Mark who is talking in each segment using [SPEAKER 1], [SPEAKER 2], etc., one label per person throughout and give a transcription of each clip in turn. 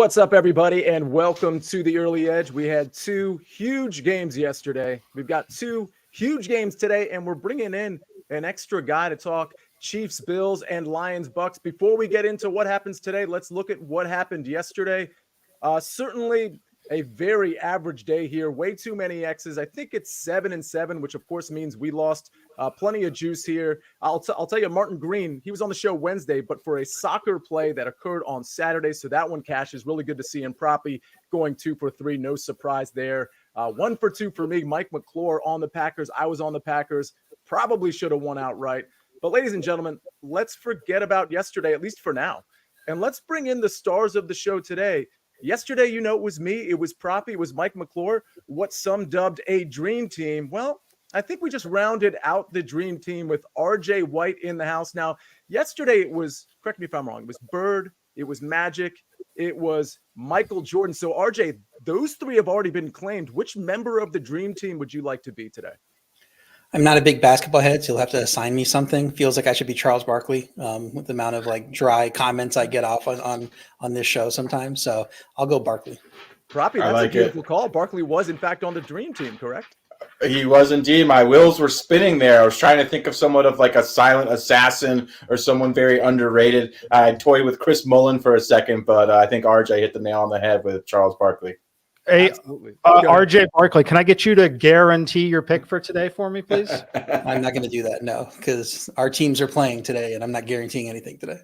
[SPEAKER 1] What's up, everybody, and welcome to the Early Edge. We had two huge games yesterday. We've got two huge games today, and we're bringing in an extra guy to talk Chiefs, Bills, and Lions, Bucs. Before we get into what happens today, let's look at what happened yesterday. Certainly a very average day here. Way too many X's. I think it's 7-7, which of course means we lost plenty of juice here. I'll tell you, Martin Green, he was on the show Wednesday, but for a soccer play that occurred on Saturday, so that one cashes. Really good to see him. Proppy going 2 for 3. No surprise there. 1 for 2 for me. Mike McClure on the Packers. I was on the Packers. Probably should have won outright. But ladies and gentlemen, let's forget about yesterday, at least for now. And let's bring in the stars of the show today. Yesterday, it was me, it was Proppy, it was Mike McClure, what some dubbed a dream team. Well, I think we just rounded out the dream team with R.J. White in the house. Now, yesterday it was, correct me if I'm wrong, it was Bird, it was Magic, it was Michael Jordan. So, R.J., those three have already been claimed. Which member of the dream team would you like to be today?
[SPEAKER 2] I'm not a big basketball head, so you'll have to assign me something. Feels like I should be Charles Barkley with the amount of dry comments I get off on this show sometimes. So I'll go Barkley.
[SPEAKER 1] Proppy, that's a beautiful call. Barkley was, in fact, on the dream team, correct?
[SPEAKER 3] He was indeed. My wheels were spinning there. I was trying to think of somewhat of like a silent assassin or someone very underrated. I toyed with Chris Mullen for a second, but I think RJ hit the nail on the head with Charles Barkley.
[SPEAKER 4] Hey, RJ Barkley, can I get you to guarantee your pick for today for me, please?
[SPEAKER 2] I'm not going to do that, no, because our teams are playing today, and I'm not guaranteeing anything today.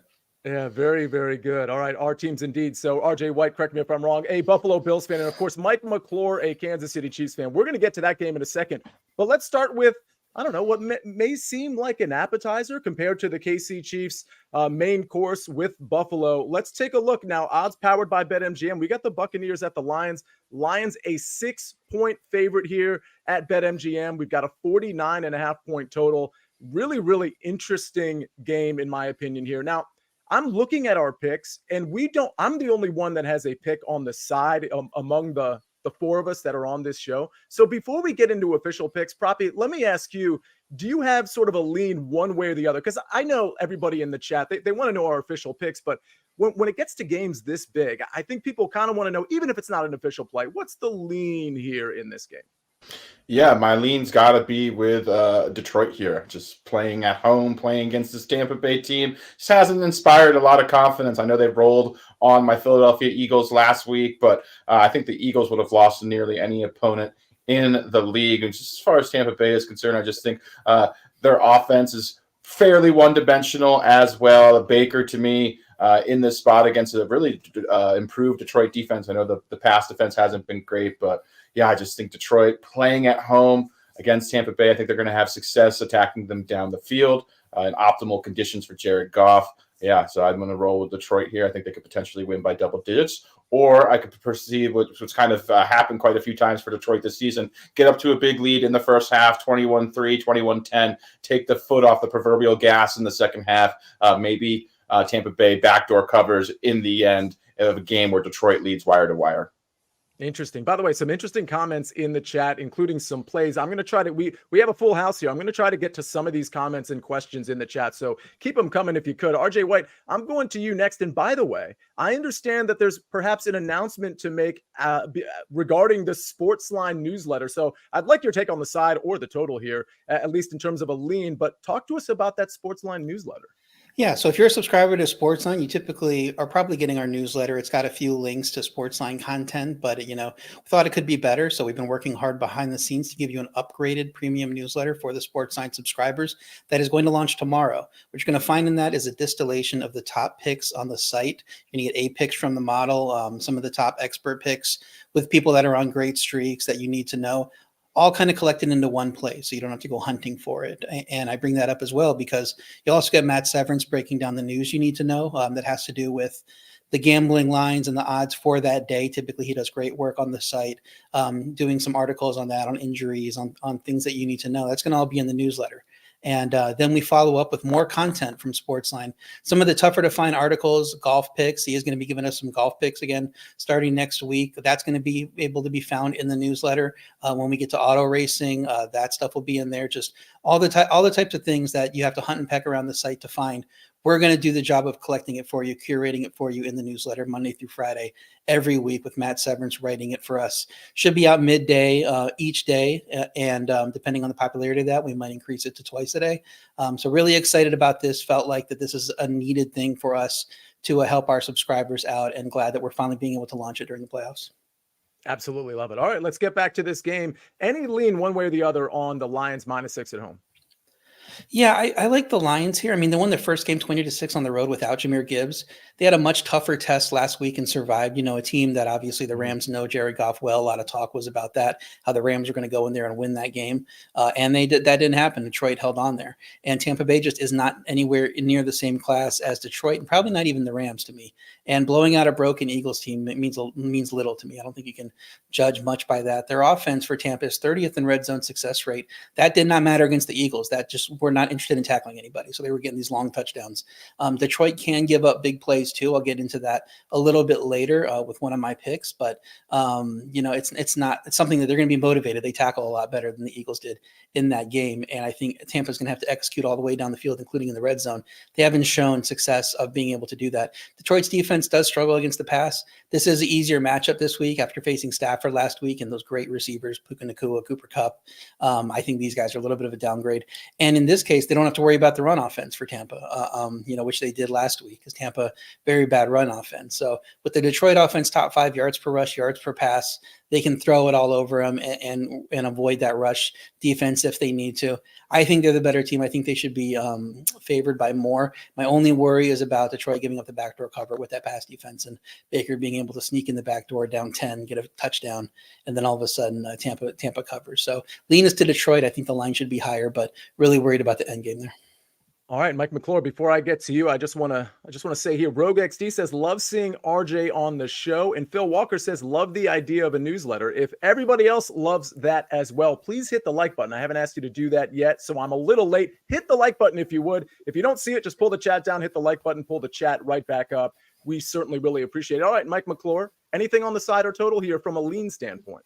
[SPEAKER 1] Yeah, very, very good. All right, our teams indeed. So RJ White, correct me if I'm wrong, a Buffalo Bills fan, and of course, Mike McClure, a Kansas City Chiefs fan. We're going to get to that game in a second, but let's start with, I don't know, what may seem like an appetizer compared to the KC Chiefs main course with Buffalo. Let's take a look now. Odds powered by BetMGM. We got the Buccaneers at the Lions. Lions a 6-point favorite here at BetMGM. We've got a 49.5-point total. Really, really interesting game in my opinion here. Now, I'm looking at our picks, and I'm the only one that has a pick on the side among the four of us that are on this show. So before we get into official picks, Proppy, let me ask you, do you have sort of a lean one way or the other? Because I know everybody in the chat, they want to know our official picks, but when it gets to games this big, I think people kind of want to know, even if it's not an official play, what's the lean here in this game?
[SPEAKER 3] Yeah, my lean's got to be with Detroit here. Just playing at home, playing against this Tampa Bay team. Just hasn't inspired a lot of confidence. I know they rolled on my Philadelphia Eagles last week, but I think the Eagles would have lost to nearly any opponent in the league. And just as far as Tampa Bay is concerned, I just think their offense is fairly one-dimensional as well. Baker, to me, in this spot against a really improved Detroit defense. I know the pass defense hasn't been great, but yeah, I just think Detroit playing at home against Tampa Bay, I think they're going to have success attacking them down the field in optimal conditions for Jared Goff. Yeah, so I'm going to roll with Detroit here. I think they could potentially win by double digits. Or I could perceive what's kind of happened quite a few times for Detroit this season, get up to a big lead in the first half, 21-3, 21-10, take the foot off the proverbial gas in the second half. Maybe Tampa Bay backdoor covers in the end of a game where Detroit leads wire to wire.
[SPEAKER 1] Interesting. By the way, some interesting comments in the chat, including some plays. I'm going to try to, we have a full house here. I'm going to try to get to some of these comments and questions in the chat. So keep them coming if you could. RJ White, I'm going to you next. And by the way, I understand that there's perhaps an announcement to make regarding the SportsLine newsletter. So I'd like your take on the side or the total here, at least in terms of a lean, but talk to us about that SportsLine newsletter.
[SPEAKER 2] Yeah, so if you're a subscriber to SportsLine, you typically are probably getting our newsletter. It's got a few links to SportsLine content, but we thought it could be better. So we've been working hard behind the scenes to give you an upgraded premium newsletter for the SportsLine subscribers that is going to launch tomorrow. What you're going to find in that is a distillation of the top picks on the site. You're going to get 8 picks from the model, some of the top expert picks with people that are on great streaks that you need to know, all kind of collected into one place, so you don't have to go hunting for it. And I bring that up as well because you'll also get Matt Severance breaking down the news you need to know that has to do with the gambling lines and the odds for that day. Typically, he does great work on the site, doing some articles on that, on injuries, on things that you need to know. That's going to all be in the newsletter. And then we follow up with more content from SportsLine. Some of the tougher to find articles, golf picks. He is going to be giving us some golf picks again starting next week. That's going to be able to be found in the newsletter. When we get to auto racing, that stuff will be in there. Just all the types of things that you have to hunt and peck around the site to find we're going to do the job of collecting it for you, curating it for you in the newsletter Monday through Friday every week, with Matt Severance writing it for us. Should be out midday each day, and depending on the popularity of that, we might increase it to twice a day. So really excited about this. Felt like that this is a needed thing for us to help our subscribers out, and glad that we're finally being able to launch it during the playoffs.
[SPEAKER 1] Absolutely love it. All right, let's get back to this game. Any lean one way or the other on the Lions -6 at home?
[SPEAKER 2] Yeah, I like the Lions here. I mean, they won their first game 20-6 on the road without Jahmyr Gibbs. They had a much tougher test last week and survived, a team that obviously the Rams know Jared Goff well. A lot of talk was about that, how the Rams are going to go in there and win that game. And that didn't happen. Detroit held on there. And Tampa Bay just is not anywhere near the same class as Detroit, and probably not even the Rams to me. And blowing out a broken Eagles team, it means little to me. I don't think you can judge much by that. Their offense for Tampa is 30th in red zone success rate. That did not matter against the Eagles. That just were not interested in tackling anybody. So they were getting these long touchdowns. Detroit can give up big plays too. I'll get into that a little bit later with one of my picks, but it's something that they're going to be motivated. They tackle a lot better than the Eagles did in that game. And I think Tampa's going to have to execute all the way down the field, including in the red zone. They haven't shown success of being able to do that. Detroit's defense does struggle against the pass. This is an easier matchup this week after facing Stafford last week and those great receivers, Puka Nacua, Cooper Kupp. I think these guys are a little bit of a downgrade. And in this case, they don't have to worry about the run offense for Tampa, which they did last week, because Tampa, very bad run offense. So with the Detroit offense, top 5 yards per rush, yards per pass, they can throw it all over them and avoid that rush defense if they need to. I think they're the better team. I think they should be favored by more. My only worry is about Detroit giving up the backdoor cover with that pass defense, and Baker being able to sneak in the backdoor down 10, get a touchdown, and then all of a sudden Tampa covers. So lean is to Detroit. I think the line should be higher, but really worried about the end game there.
[SPEAKER 1] All right, Mike McClure, before I get to you, I just want to say here, Rogue XD says, love seeing RJ on the show. And Phil Walker says, love the idea of a newsletter. If everybody else loves that as well, please hit the like button. I haven't asked you to do that yet, so I'm a little late. Hit the like button if you would. If you don't see it, just pull the chat down, hit the like button, pull the chat right back up. We certainly really appreciate it. All right, Mike McClure, anything on the side or total here from a lean standpoint?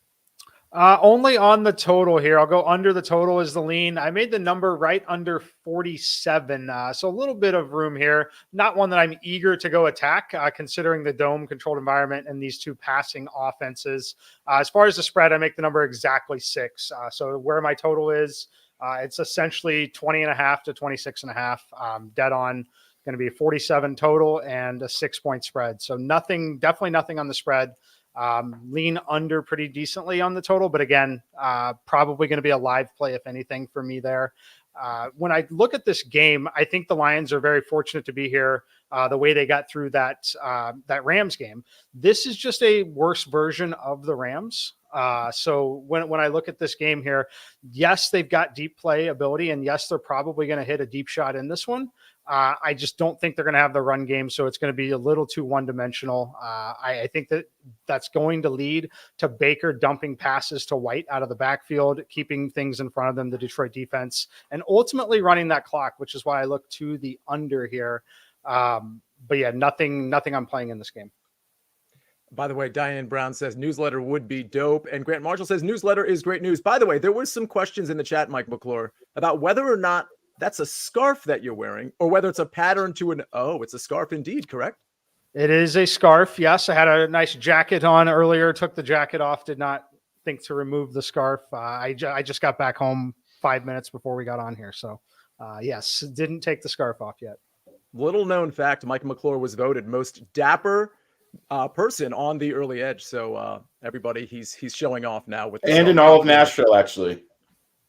[SPEAKER 4] Only on the total here. I'll go under the total as the lean. I made the number right under 47. So a little bit of room here. Not one that I'm eager to go attack, considering the dome controlled environment and these two passing offenses. As far as the spread, I make the number exactly 6. So where my total is, it's essentially 20.5 to 26.5. Dead on. Going to be 47 total and a 6-point spread. So definitely nothing on the spread. Lean under pretty decently on the total, but again, probably going to be a live play, if anything, for me there. When I look at this game, I think the Lions are very fortunate to be here. The way they got through that Rams game, this is just a worse version of the Rams. So when I look at this game here, yes, they've got deep play ability, and yes, they're probably going to hit a deep shot in this one. I just don't think they're going to have the run game, so it's going to be a little too one-dimensional. I think that's going to lead to Baker dumping passes to White out of the backfield, keeping things in front of them, the Detroit defense, and ultimately running that clock, which is why I look to the under here. But yeah, nothing I'm playing in this game.
[SPEAKER 1] By the way, Diane Brown says newsletter would be dope. And Grant Marshall says newsletter is great news. By the way, there was some questions in the chat, Mike McClure, about whether or not that's a scarf that you're wearing or whether it's a pattern to it's a scarf indeed, correct?
[SPEAKER 4] It is a scarf. Yes. I had a nice jacket on earlier, took the jacket off, did not think to remove the scarf. I just got back home 5 minutes before we got on here. So yes, didn't take the scarf off yet.
[SPEAKER 1] Little known fact, Mike McClure was voted most dapper person on the early edge. So everybody, he's showing off now with
[SPEAKER 3] and in all of Nashville, actually.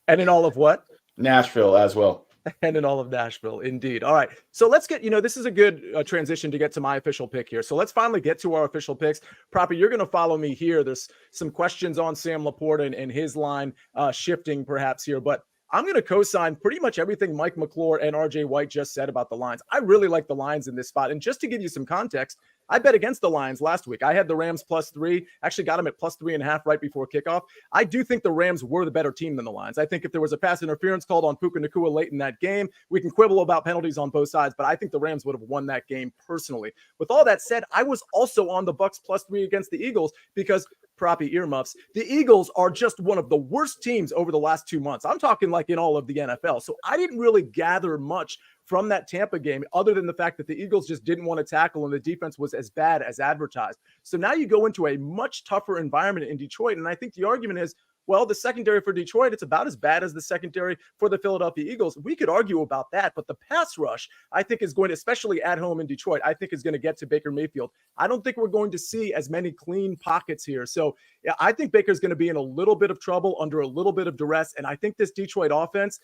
[SPEAKER 1] And in all of what?
[SPEAKER 3] Nashville as well.
[SPEAKER 1] And in all of Nashville, indeed. All right, so let's get, this is a good transition to get to my official pick here. So let's finally get to our official picks. Proppy, you're going to follow me here. There's some questions on Sam LaPorta and his line shifting perhaps here, but I'm going to co-sign pretty much everything Mike McClure and R.J. White just said about the Lions. I really like the Lions in this spot. And just to give you some context, I bet against the Lions last week. I had the Rams +3, actually got them at +3.5 right before kickoff. I do think the Rams were the better team than the Lions. I think if there was a pass interference called on Puka Nacua late in that game, we can quibble about penalties on both sides, but I think the Rams would have won that game personally. With all that said, I was also on the Bucs +3 against the Eagles because Proppy earmuffs. The Eagles are just one of the worst teams over the last 2 months. I'm talking like in all of the NFL. So I didn't really gather much from that Tampa game, other than the fact that the Eagles just didn't want to tackle and the defense was as bad as advertised. So now you go into a much tougher environment in Detroit. And I think the argument is, well, the secondary for Detroit, it's about as bad as the secondary for the Philadelphia Eagles. We could argue about that, but the pass rush, I think, is going to, especially at home in Detroit, I think is going to get to Baker Mayfield. I don't think we're going to see as many clean pockets here. So yeah, I think Baker's going to be in a little bit of trouble under a little bit of duress. And I think this Detroit offense,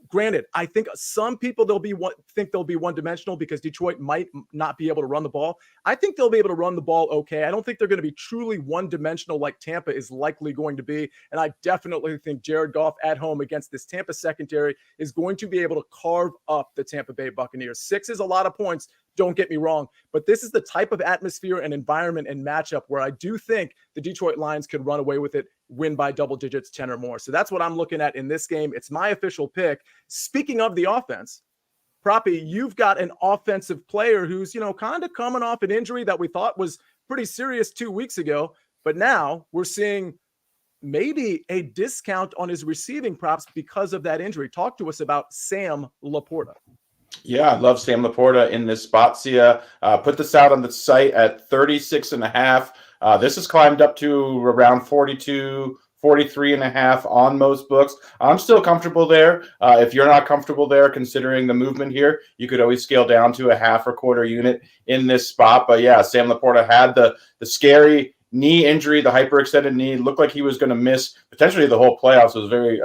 [SPEAKER 1] granted, I think some people think they'll be one-dimensional because Detroit might not be able to run the ball. I think they'll be able to run the ball okay. I don't think they're going to be truly one-dimensional like Tampa is likely going to be. And I definitely think Jared Goff at home against this Tampa secondary is going to be able to carve up the Tampa Bay Buccaneers. 6 is a lot of points. Don't get me wrong, but this is the type of atmosphere and environment and matchup where I do think the Detroit Lions could run away with it, win by double digits, 10 or more. So that's what I'm looking at in this game. It's my official pick. Speaking of the offense, Proppy, you've got an offensive player who's, kind of coming off an injury that we thought was pretty serious 2 weeks ago, but now we're seeing maybe a discount on his receiving props because of that injury. Talk to us about Sam LaPorta.
[SPEAKER 3] Yeah, I love Sam LaPorta in this spot. Sia put this out on the site at 36.5. This has climbed up to around 42, 43.5 on most books. I'm still comfortable there. If you're not comfortable there, considering the movement here, you could always scale down to a half or quarter unit in this spot. But yeah, Sam LaPorta had the scary knee injury, the hyperextended knee. Looked like he was going to miss potentially the whole playoffs. It was a very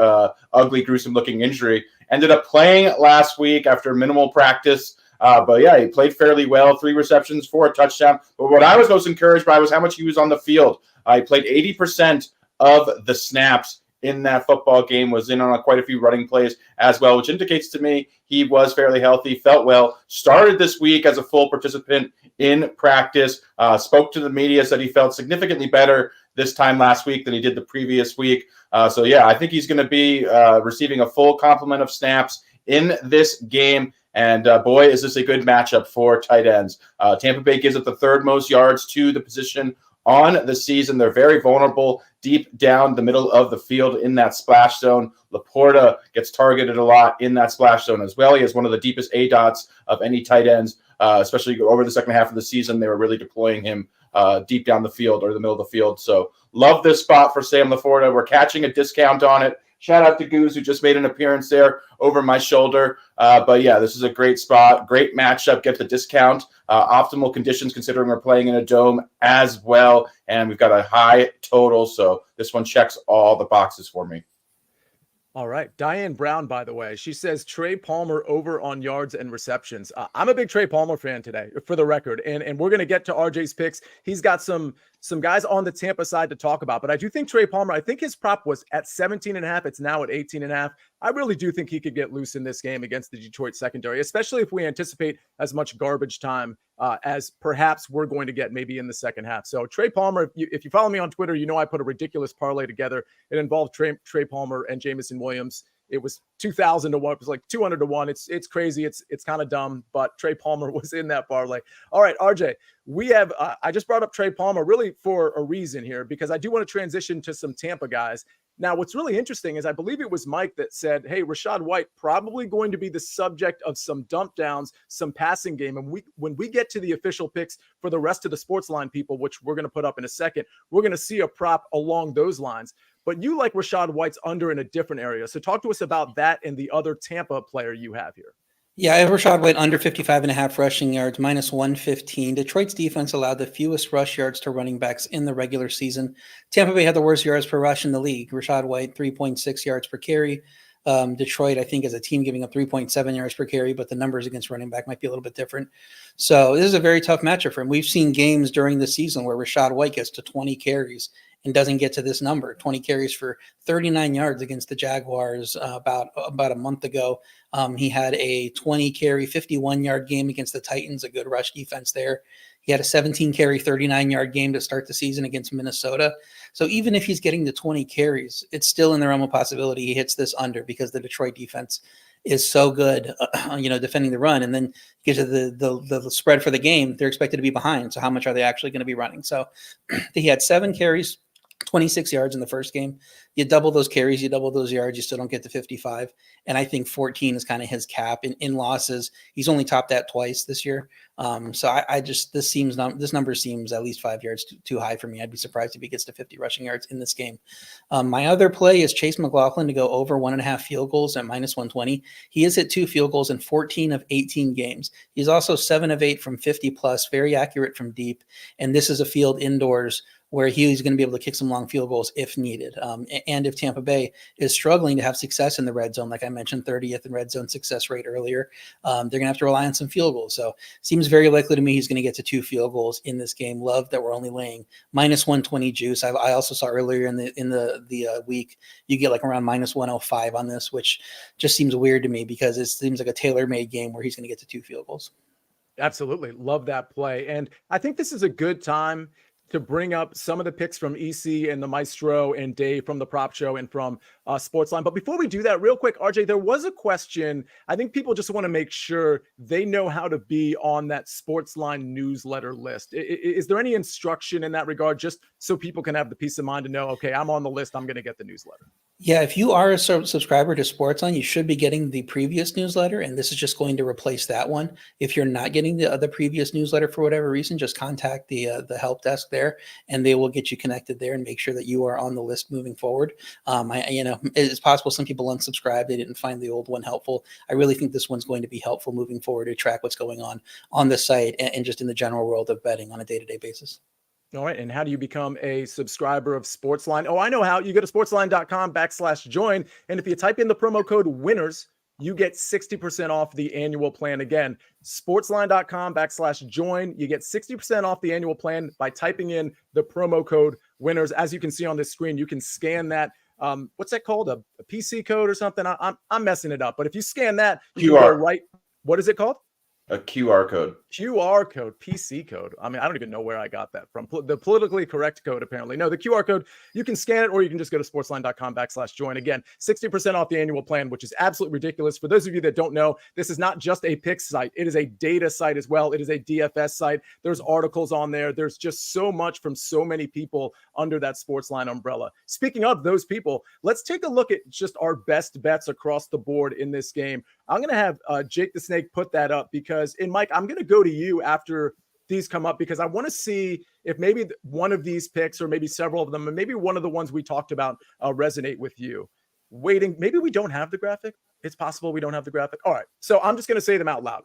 [SPEAKER 3] ugly, gruesome looking injury. Ended up playing last week after minimal practice. But yeah, he played fairly well. 3 receptions, 4 touchdowns. But what I was most encouraged by was how much he was on the field. He played 80% of the snaps in that football game, was in on quite a few running plays as well, which indicates to me he was fairly healthy, felt well, started this week as a full participant in practice, spoke to the media, said he felt significantly better this time last week than he did the previous week. So yeah, I think he's going to be receiving a full complement of snaps in this game. And boy, is this a good matchup for tight ends. Tampa Bay gives up the 3rd most yards to the position on the season. They're very vulnerable deep down the middle of the field in that splash zone. LaPorta gets targeted a lot in that splash zone as well. He has one of the deepest ADOTs of any tight ends, especially over the second half of the season. They were really deploying him deep down the field or the middle of the field. So love this spot for Sam LaPorta. We're catching a discount on it. Shout out to Goose, who just made an appearance there over my shoulder. But yeah, this is a great spot, great matchup. Get the discount. Optimal conditions considering we're playing in a dome as well. And we've got a high total. So this one checks all the boxes for me.
[SPEAKER 1] All right. Diane Brown, by the way, she says Trey Palmer over on yards and receptions. I'm a big Trey Palmer fan today, for the record, and we're going to get to RJ's picks. He's got some guys on the Tampa side to talk about, but I do think Trey Palmer, I think his prop was at 17.5. It's now at 18.5. I really do think he could get loose in this game against the Detroit secondary, especially if we anticipate as much garbage time as perhaps we're going to get maybe in the second half. So Trey Palmer, if you follow me on Twitter, you know I put a ridiculous parlay together. It involved Trey Palmer and Jamison Williams. It was 2,000 to 1. It was like 200 to 1. It's crazy. It's kind of dumb, but Trey Palmer was in that parlay. All right, RJ, we have I just brought up Trey Palmer really for a reason here, because I do want to transition to some Tampa guys. Now, what's really interesting is I believe it was Mike that said, hey, Rashad White probably going to be the subject of some dump downs, some passing game. And when we get to the official picks for the rest of the SportsLine people, which we're going to put up in a second, we're going to see a prop along those lines. But you like Rashad White's under in a different area. So talk to us about that and the other Tampa player you have here.
[SPEAKER 2] Yeah, I have Rashad White under 55.5 rushing yards, minus 115. Detroit's defense allowed the fewest rush yards to running backs in the regular season. Tampa Bay had the worst yards per rush in the league. Rashad White, 3.6 yards per carry. Detroit, I think, as a team giving up 3.7 yards per carry, but the numbers against running back might be a little bit different. So this is a very tough matchup for him. We've seen games during the season where Rashad White gets to 20 carries and doesn't get to this number. 20 carries for 39 yards against the Jaguars about a month ago. He had a 20 carry, 51-yard game against the Titans, a good rush defense there. He had a 17 carry, 39-yard game to start the season against Minnesota. So even if he's getting to 20 carries, it's still in the realm of possibility he hits this under, because the Detroit defense is so good, defending the run. And then gives you the spread for the game. They're expected to be behind. So how much are they actually going to be running? So he had 7 carries 26 yards in the first game. You double those carries, you double those yards, you still don't get to 55. And I think 14 is kind of his cap in losses. He's only topped that twice this year. So I just, this number seems at least 5 yards too high for me. I'd be surprised if he gets to 50 rushing yards in this game. My other play is Chase McLaughlin to go over 1.5 field goals at -120. He has hit 2 field goals in 14 of 18 games. He's also 7 of 8 from 50 plus, very accurate from deep. And this is a field indoors where he's going to be able to kick some long field goals if needed. And if Tampa Bay is struggling to have success in the red zone, like I mentioned, 30th in red zone success rate earlier, they're going to have to rely on some field goals. So seems very likely to me he's going to get to 2 field goals in this game. Love that we're only laying -120 juice. I also saw earlier in the week, you get like around -105 on this, which just seems weird to me because it seems like a tailor-made game where he's going to get to 2 field goals.
[SPEAKER 1] Absolutely. Love that play. And I think this is a good time to bring up some of the picks from EC and the Maestro and Dave from the Prop Show and from SportsLine. But before we do that, real quick, RJ, there was a question. I think people just want to make sure they know how to be on that SportsLine newsletter list. Is there any instruction in that regard, just so people can have the peace of mind to know, okay, I'm on the list, I'm going to get the newsletter?
[SPEAKER 2] Yeah, if you are a subscriber to SportsLine, you should be getting the previous newsletter, and this is just going to replace that one. If you're not getting the previous newsletter for whatever reason, just contact the help desk there, and they will get you connected there and make sure that you are on the list moving forward. It's possible some people unsubscribed; they didn't find the old one helpful. I really think this one's going to be helpful moving forward to track what's going on the site and just in the general world of betting on a day-to-day basis.
[SPEAKER 1] All right. And how do you become a subscriber of SportsLine? Oh, I know how. You go to sportsline.com/join. And if you type in the promo code winners, you get 60% off the annual plan. Again, sportsline.com/join. You get 60% off the annual plan by typing in the promo code winners. As you can see on this screen, you can scan that. What's that called? A PC code or something? I'm messing it up. But if you scan that, you
[SPEAKER 3] QR.
[SPEAKER 1] go right. What is it called?
[SPEAKER 3] A QR code.
[SPEAKER 1] QR code, PC code. I mean, I don't even know where I got that from. The politically correct code, apparently. No, the QR code, you can scan it or you can just go to sportsline.com/join. Again, 60% off the annual plan, which is absolutely ridiculous. For those of you that don't know, this is not just a pick site. It is a data site as well. It is a DFS site. There's articles on there. There's just so much from so many people under that SportsLine umbrella. Speaking of those people, let's take a look at just our best bets across the board in this game. I'm going to have Jake the Snake put that up because, and Mike, I'm going to go to you after these come up because I want to see if maybe one of these picks or maybe several of them, and maybe one of the ones we talked about resonate with you. Waiting, maybe we don't have the graphic. It's possible we don't have the graphic. All right, so I'm just going to say them out loud.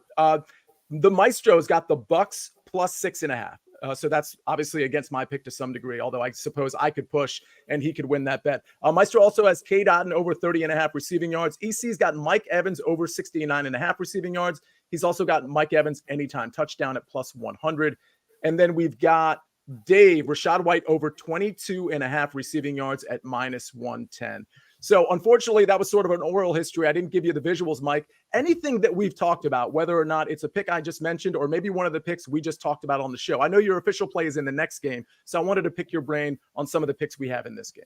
[SPEAKER 1] The Maestro's got the Bucs plus 6.5. So that's obviously against my pick to some degree, although I suppose I could push and he could win that bet. Maestro also has Cade Otton over 30.5 receiving yards. EC's got Mike Evans over 69.5 receiving yards. He's also got Mike Evans anytime touchdown at plus 100. And then we've got Dave, Rashad White over 22.5 receiving yards at minus 110. So unfortunately, that was sort of an oral history. I didn't give you the visuals, Mike. Anything that we've talked about, whether or not it's a pick I just mentioned, or maybe one of the picks we just talked about on the show. I know your official play is in the next game, so I wanted to pick your brain on some of the picks we have in this game.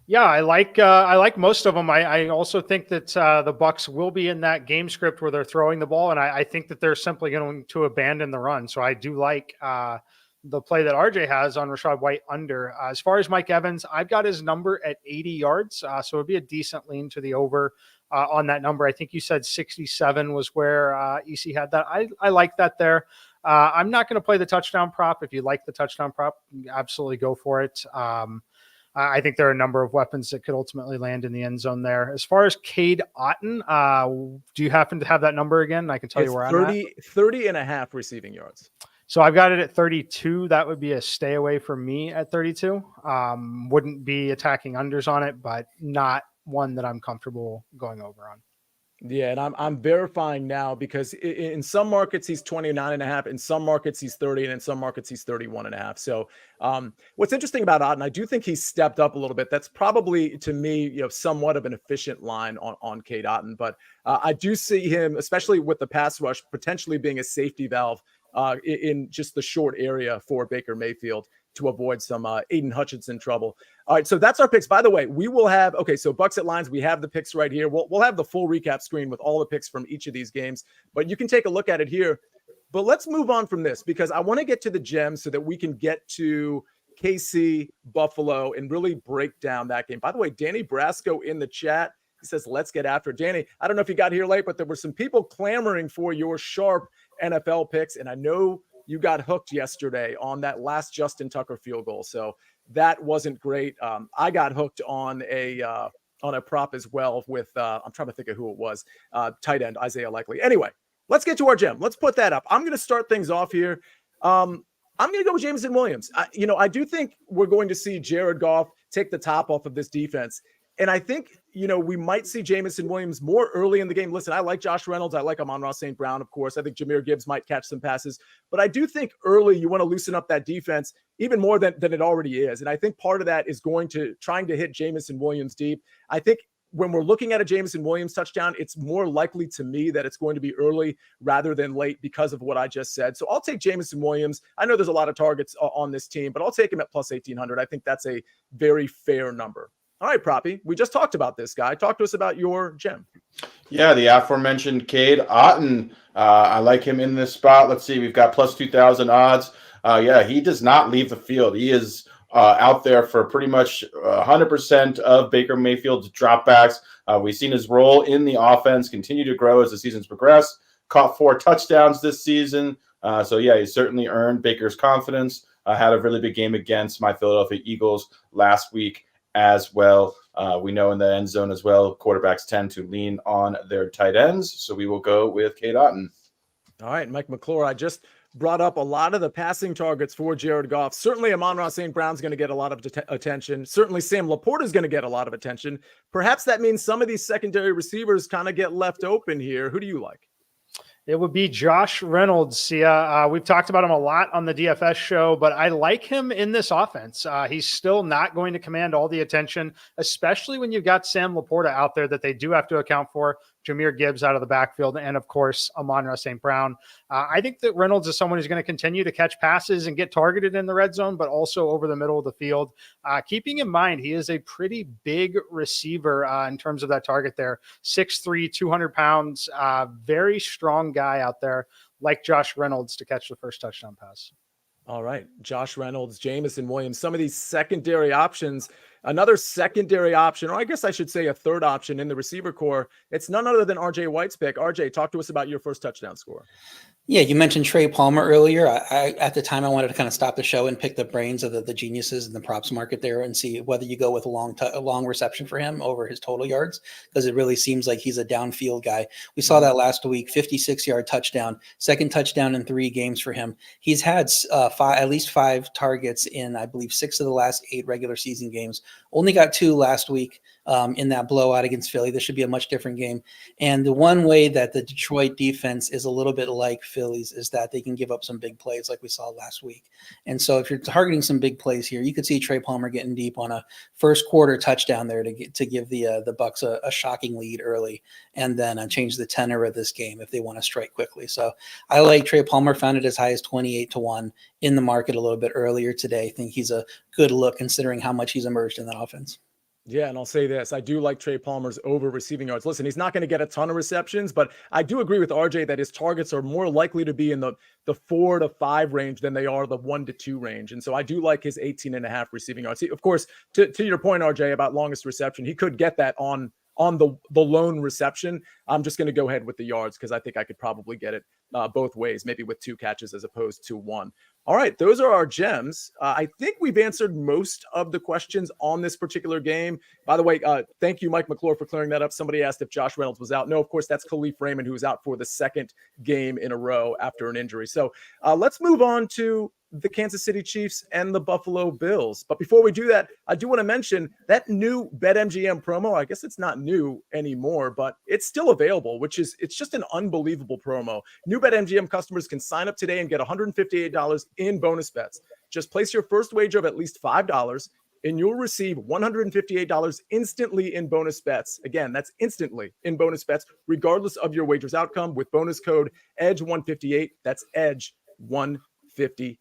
[SPEAKER 4] Yeah, I like most of them. I also think that the Bucs will be in that game script where they're throwing the ball, and I think that they're simply going to abandon the run. So I do like the play that RJ has on Rashad White under. As far as Mike Evans, I've got his number at 80 yards, so it'd be a decent lean to the over on that number. I think you said 67 was where EC had that. I like that there. I'm not going to play the touchdown prop. If you like the touchdown prop, absolutely go for it. I think there are a number of weapons that could ultimately land in the end zone there. As far as Cade Otton, do you happen to have that number again? I can tell you where I'm at.
[SPEAKER 1] 30.5 receiving yards.
[SPEAKER 4] So I've got it at 32. That would be a stay away from me at 32. Wouldn't be attacking unders on it, but not one that I'm comfortable going over on.
[SPEAKER 1] Yeah, and I'm verifying now because in some markets he's 29.5, in some markets he's 30, and in some markets he's 31.5. So what's interesting about Otton, I do think he's stepped up a little bit. That's probably, to me, somewhat of an efficient line on Cade Otton. But I do see him, especially with the pass rush, potentially being a safety valve in just the short area for Baker Mayfield to avoid some Aiden Hutchinson trouble. All right, so that's our picks. By the way, we will have, okay, so Bucks at Lines, we have the picks right here. We'll have the full recap screen with all the picks from each of these games, but you can take a look at it here. But let's move on from this because I want to get to the gems so that we can get to KC, Buffalo and really break down that game. By the way, Danny Brasco in the chat, he says, let's get after it. Danny, I don't know if you got here late, but there were some people clamoring for your sharp NFL picks, and I know you got hooked yesterday on that last Justin Tucker field goal. So that wasn't great. I got hooked on a prop as well with, I'm trying to think of who it was, tight end Isaiah Likely. Anyway, let's get to our gem. Let's put that up. I'm going to start things off here. I'm going to go with Jameson Williams. I do think we're going to see Jared Goff take the top off of this defense. And I think, we might see Jameson Williams more early in the game. Listen, I like Josh Reynolds. I like Amon-Ra St. Brown, of course. I think Jahmyr Gibbs might catch some passes. But I do think early you want to loosen up that defense even more than it already is. And I think part of that is trying to hit Jameson Williams deep. I think when we're looking at a Jameson Williams touchdown, it's more likely to me that it's going to be early rather than late because of what I just said. So I'll take Jameson Williams. I know there's a lot of targets on this team, but I'll take him at plus 1,800. I think that's a very fair number. All right, Proppy, we just talked about this guy. Talk to us about your gem.
[SPEAKER 3] Yeah, the aforementioned Cade Otton. I like him in this spot. Let's see, we've got plus 2,000 odds. He does not leave the field. He is out there for pretty much 100% of Baker Mayfield's dropbacks. We've seen his role in the offense continue to grow as the season's progressed. Caught 4 touchdowns this season. He certainly earned Baker's confidence. Had a really big game against my Philadelphia Eagles last week as well. We know in the end zone as well, quarterbacks tend to lean on their tight ends. So we will go with Cade Otton.
[SPEAKER 1] All right, Mike McClure, I just brought up a lot of the passing targets for Jared Goff. Certainly Amon-Ra St. Brown's going to get a lot of attention. Certainly Sam LaPorta is going to get a lot of attention. Perhaps that means some of these secondary receivers kind of get left open here. Who do you like?
[SPEAKER 4] It would be Josh Reynolds, Sia. We've talked about him a lot on the DFS show, but I like him in this offense. He's still not going to command all the attention, especially when you've got Sam LaPorta out there that they do have to account for. Jahmyr Gibbs out of the backfield, and of course, Amon-Ra St. Brown. I think that Reynolds is someone who's going to continue to catch passes and get targeted in the red zone, but also over the middle of the field. Keeping in mind, he is a pretty big receiver in terms of that target there. 6'3", 200 pounds, very strong guy out there, like Josh Reynolds to catch the first touchdown pass.
[SPEAKER 1] All right, Josh Reynolds, Jameson Williams, some of these secondary options. Another secondary option, or I guess I should say a third option in the receiver core. It's none other than R.J. White's pick. R.J., talk to us about your first touchdown score.
[SPEAKER 2] Yeah, you mentioned Trey Palmer earlier. I at the time I wanted to kind of stop the show and pick the brains of the geniuses in the props market there and see whether you go with a long reception for him over his total yards, because it really seems like he's a downfield guy. We saw that last week, 56-yard touchdown, second touchdown in 3 games for him. He's had at least 5 targets in, I believe, 6 of the last 8 regular season games. Only got 2 last week in that blowout against Philly. This should be a much different game. And the one way that the Detroit defense is a little bit like Phillies is that they can give up some big plays like we saw last week. And so if you're targeting some big plays here, you could see Trey Palmer getting deep on a first quarter touchdown there to give the Bucs a shocking lead early, and then change the tenor of this game if they want to strike quickly. So I like Trey Palmer, found it as high as 28-1 in the market a little bit earlier today. I think he's a good look considering how much he's emerged in that offense.
[SPEAKER 1] Yeah, and I'll say this. I do like Trey Palmer's over receiving yards. Listen, he's not going to get a ton of receptions, but I do agree with RJ that his targets are more likely to be in the 4 to 5 range than they are the 1 to 2 range. And so I do like his 18.5 receiving yards. Of course, to your point, RJ, about longest reception, he could get that on the lone reception. I'm just going to go ahead with the yards because I think I could probably get it both ways, maybe with 2 catches as opposed to 1. All right, those are our gems. I think we've answered most of the questions on this particular game. By the way, thank you, Mike McClure, for clearing that up. Somebody asked if Josh Reynolds was out. No, of course, that's Khalif Raymond, who was out for the 2nd game in a row after an injury. So let's move on to the Kansas City Chiefs and the Buffalo Bills. But before we do that, I do want to mention that new BetMGM promo. I guess it's not new anymore, but it's still available, it's just an unbelievable promo. New BetMGM customers can sign up today and get $158 in bonus bets. Just place your first wager of at least $5 and you'll receive $158 instantly in bonus bets. Again, that's instantly in bonus bets, regardless of your wager's outcome, with bonus code EDGE158. That's EDGE158.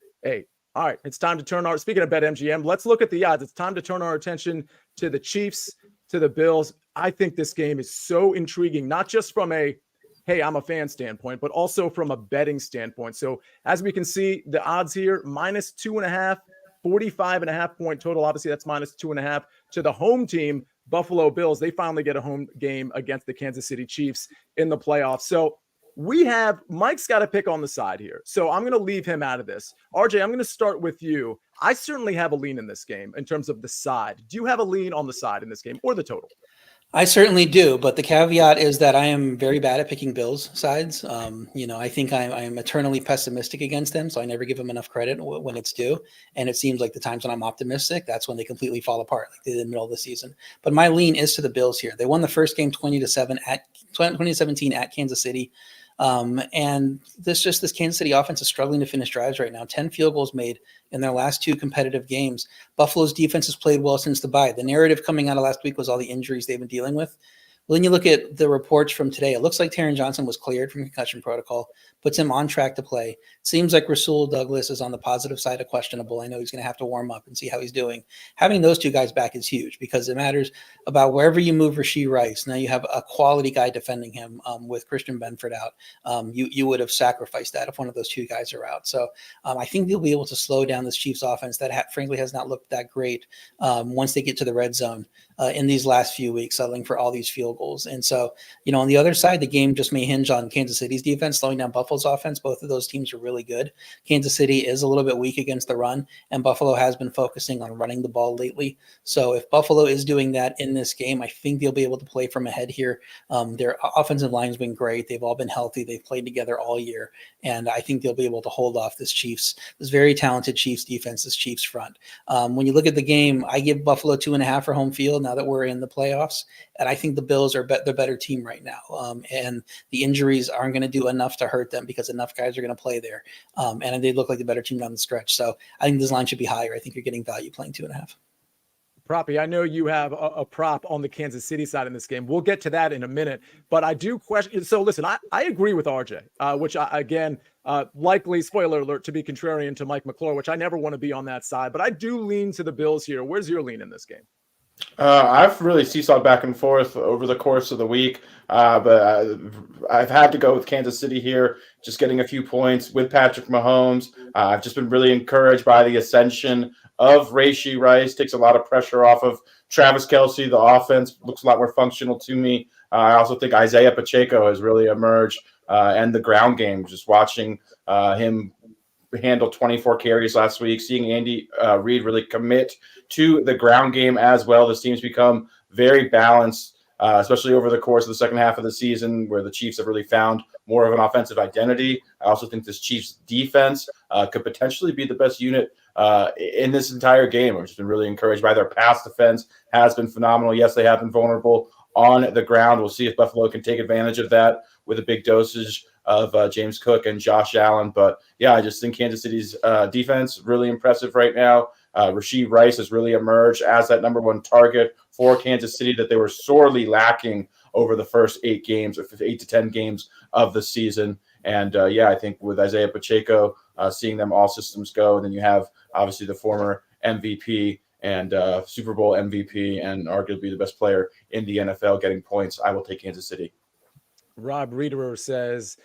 [SPEAKER 1] All right, it's time to turn speaking of BetMGM, let's look at the odds. It's time to turn our attention to the Chiefs, to the Bills. I think this game is so intriguing, not just from a, hey, I'm a fan standpoint, but also from a betting standpoint. So as we can see, the odds here, -2.5 45.5-point total. Obviously, that's -2.5 to the home team, Buffalo Bills. They finally get a home game against the Kansas City Chiefs in the playoffs. So Mike's got to pick on the side here. So I'm going to leave him out of this. RJ, I'm going to start with you. I certainly have a lean in this game in terms of the side. Do you have a lean on the side in this game or the total?
[SPEAKER 2] I certainly do, but the caveat is that I am very bad at picking Bills sides. I think I am eternally pessimistic against them, so I never give them enough credit when it's due. And it seems like the times when I'm optimistic, that's when they completely fall apart, like they did in the middle of the season. But my lean is to the Bills here. They won the first game 20-17 at Kansas City. And this Kansas City offense is struggling to finish drives right now. 10 field goals made in their last 2 competitive games. Buffalo's defense has played well since the bye. The narrative coming out of last week was all the injuries they've been dealing with. Well, then you look at the reports from today. It looks like Taron Johnson was cleared from concussion protocol, puts him on track to play. Seems like Rasul Douglas is on the positive side of questionable. I know he's going to have to warm up and see how he's doing. Having those 2 guys back is huge because it matters about wherever you move Rashad Rice. Now you have a quality guy defending him with Christian Benford out. You would have sacrificed that if one of those 2 guys are out. So I think they'll be able to slow down this Chiefs offense that frankly has not looked that great once they get to the red zone in these last few weeks, settling for all these field goals. And so, on the other side, the game just may hinge on Kansas City's defense, slowing down Buffalo's offense. Both of those teams are really good. Kansas City is a little bit weak against the run, and Buffalo has been focusing on running the ball lately. So if Buffalo is doing that in this game, I think they'll be able to play from ahead here. Their offensive line's been great. They've all been healthy. They've played together all year, and I think they'll be able to hold off this very talented Chiefs defense, this Chiefs front. When you look at the game, I give Buffalo 2.5 for home field now that we're in the playoffs, and I think the Bills are the better team right now. And the injuries aren't going to do enough to hurt them because enough guys are going to play there. And they look like the better team down the stretch. So I think this line should be higher. I think you're getting value playing 2.5.
[SPEAKER 1] Proppy, I know you have a prop on the Kansas City side in this game. We'll get to that in a minute, but I do question. So listen, I agree with RJ, which likely, spoiler alert, to be contrarian to Mike McClure, which I never want to be on that side, but I do lean to the Bills here. Where's your lean in this game?
[SPEAKER 3] I've really seesawed back and forth over the course of the week, but I've had to go with Kansas City here, just getting a few points with Patrick Mahomes. I've just been really encouraged by the ascension of Rashad Rice. Takes a lot of pressure off of Travis Kelce. The offense looks a lot more functional to me. I also think Isaiah Pacheco has really emerged, and the ground game, just watching him handle 24 carries last week, seeing Andy Reid really commit to the ground game as well. This team's become very balanced, especially over the course of the second half of the season, where the Chiefs have really found more of an offensive identity. I also think this Chiefs defense could potentially be the best unit in this entire game. I've just been really encouraged by their pass defense. Has been phenomenal. Yes, they have been vulnerable on the ground. We'll see if Buffalo can take advantage of that with a big dosage of James Cook and Josh Allen. But yeah, I just think Kansas City's defense really impressive right now. Rashad Rice has really emerged as that number 1 target for Kansas City that they were sorely lacking over the first 8 to 10 games of the season. And I think with Isaiah Pacheco, seeing them all systems go, and then you have obviously the former MVP and Super Bowl MVP and arguably the best player in the NFL getting points, I will take Kansas City.
[SPEAKER 1] Rob Reederer says,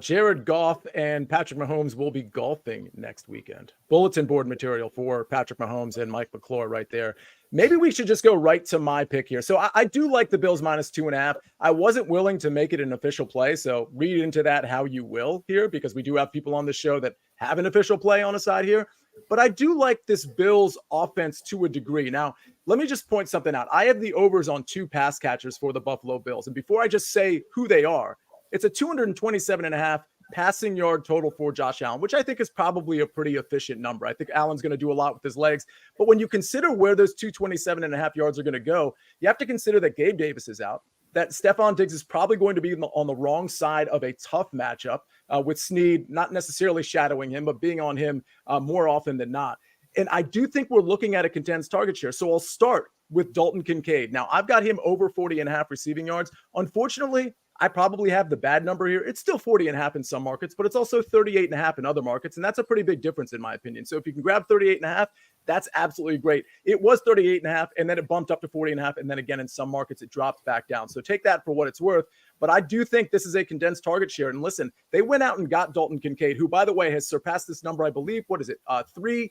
[SPEAKER 1] Jared Goff and Patrick Mahomes will be golfing next weekend. Bulletin board material for Patrick Mahomes and Mike McClure right there. Maybe we should just go right to my pick here. So I do like the Bills -2.5. I wasn't willing to make it an official play, so read into that how you will here, because we do have people on the show that have an official play on a side here. But I do like this Bills offense to a degree. Now, let me just point something out. I have the overs on 2 pass catchers for the Buffalo Bills. And before I just say who they are, it's a 227.5 passing yard total for Josh Allen, which I think is probably a pretty efficient number. I think Allen's going to do a lot with his legs. But when you consider where those 227.5 yards are going to go, you have to consider that Gabe Davis is out, that Stephon Diggs is probably going to be on the wrong side of a tough matchup with Snead not necessarily shadowing him, but being on him more often than not. And I do think we're looking at a condensed target share. So I'll start with Dalton Kincaid. Now, I've got him over 40.5 receiving yards. Unfortunately, I probably have the bad number here. It's still 40.5 in some markets, but it's also 38.5 in other markets. And that's a pretty big difference in my opinion. So if you can grab 38.5, That's absolutely great. It was 38.5, and then it bumped up to 40.5, and then again in some markets it dropped back down. So take that for what it's worth. But I do think this is a condensed target share. And listen, they went out and got Dalton Kincaid, who, by the way, has surpassed this number, I believe, three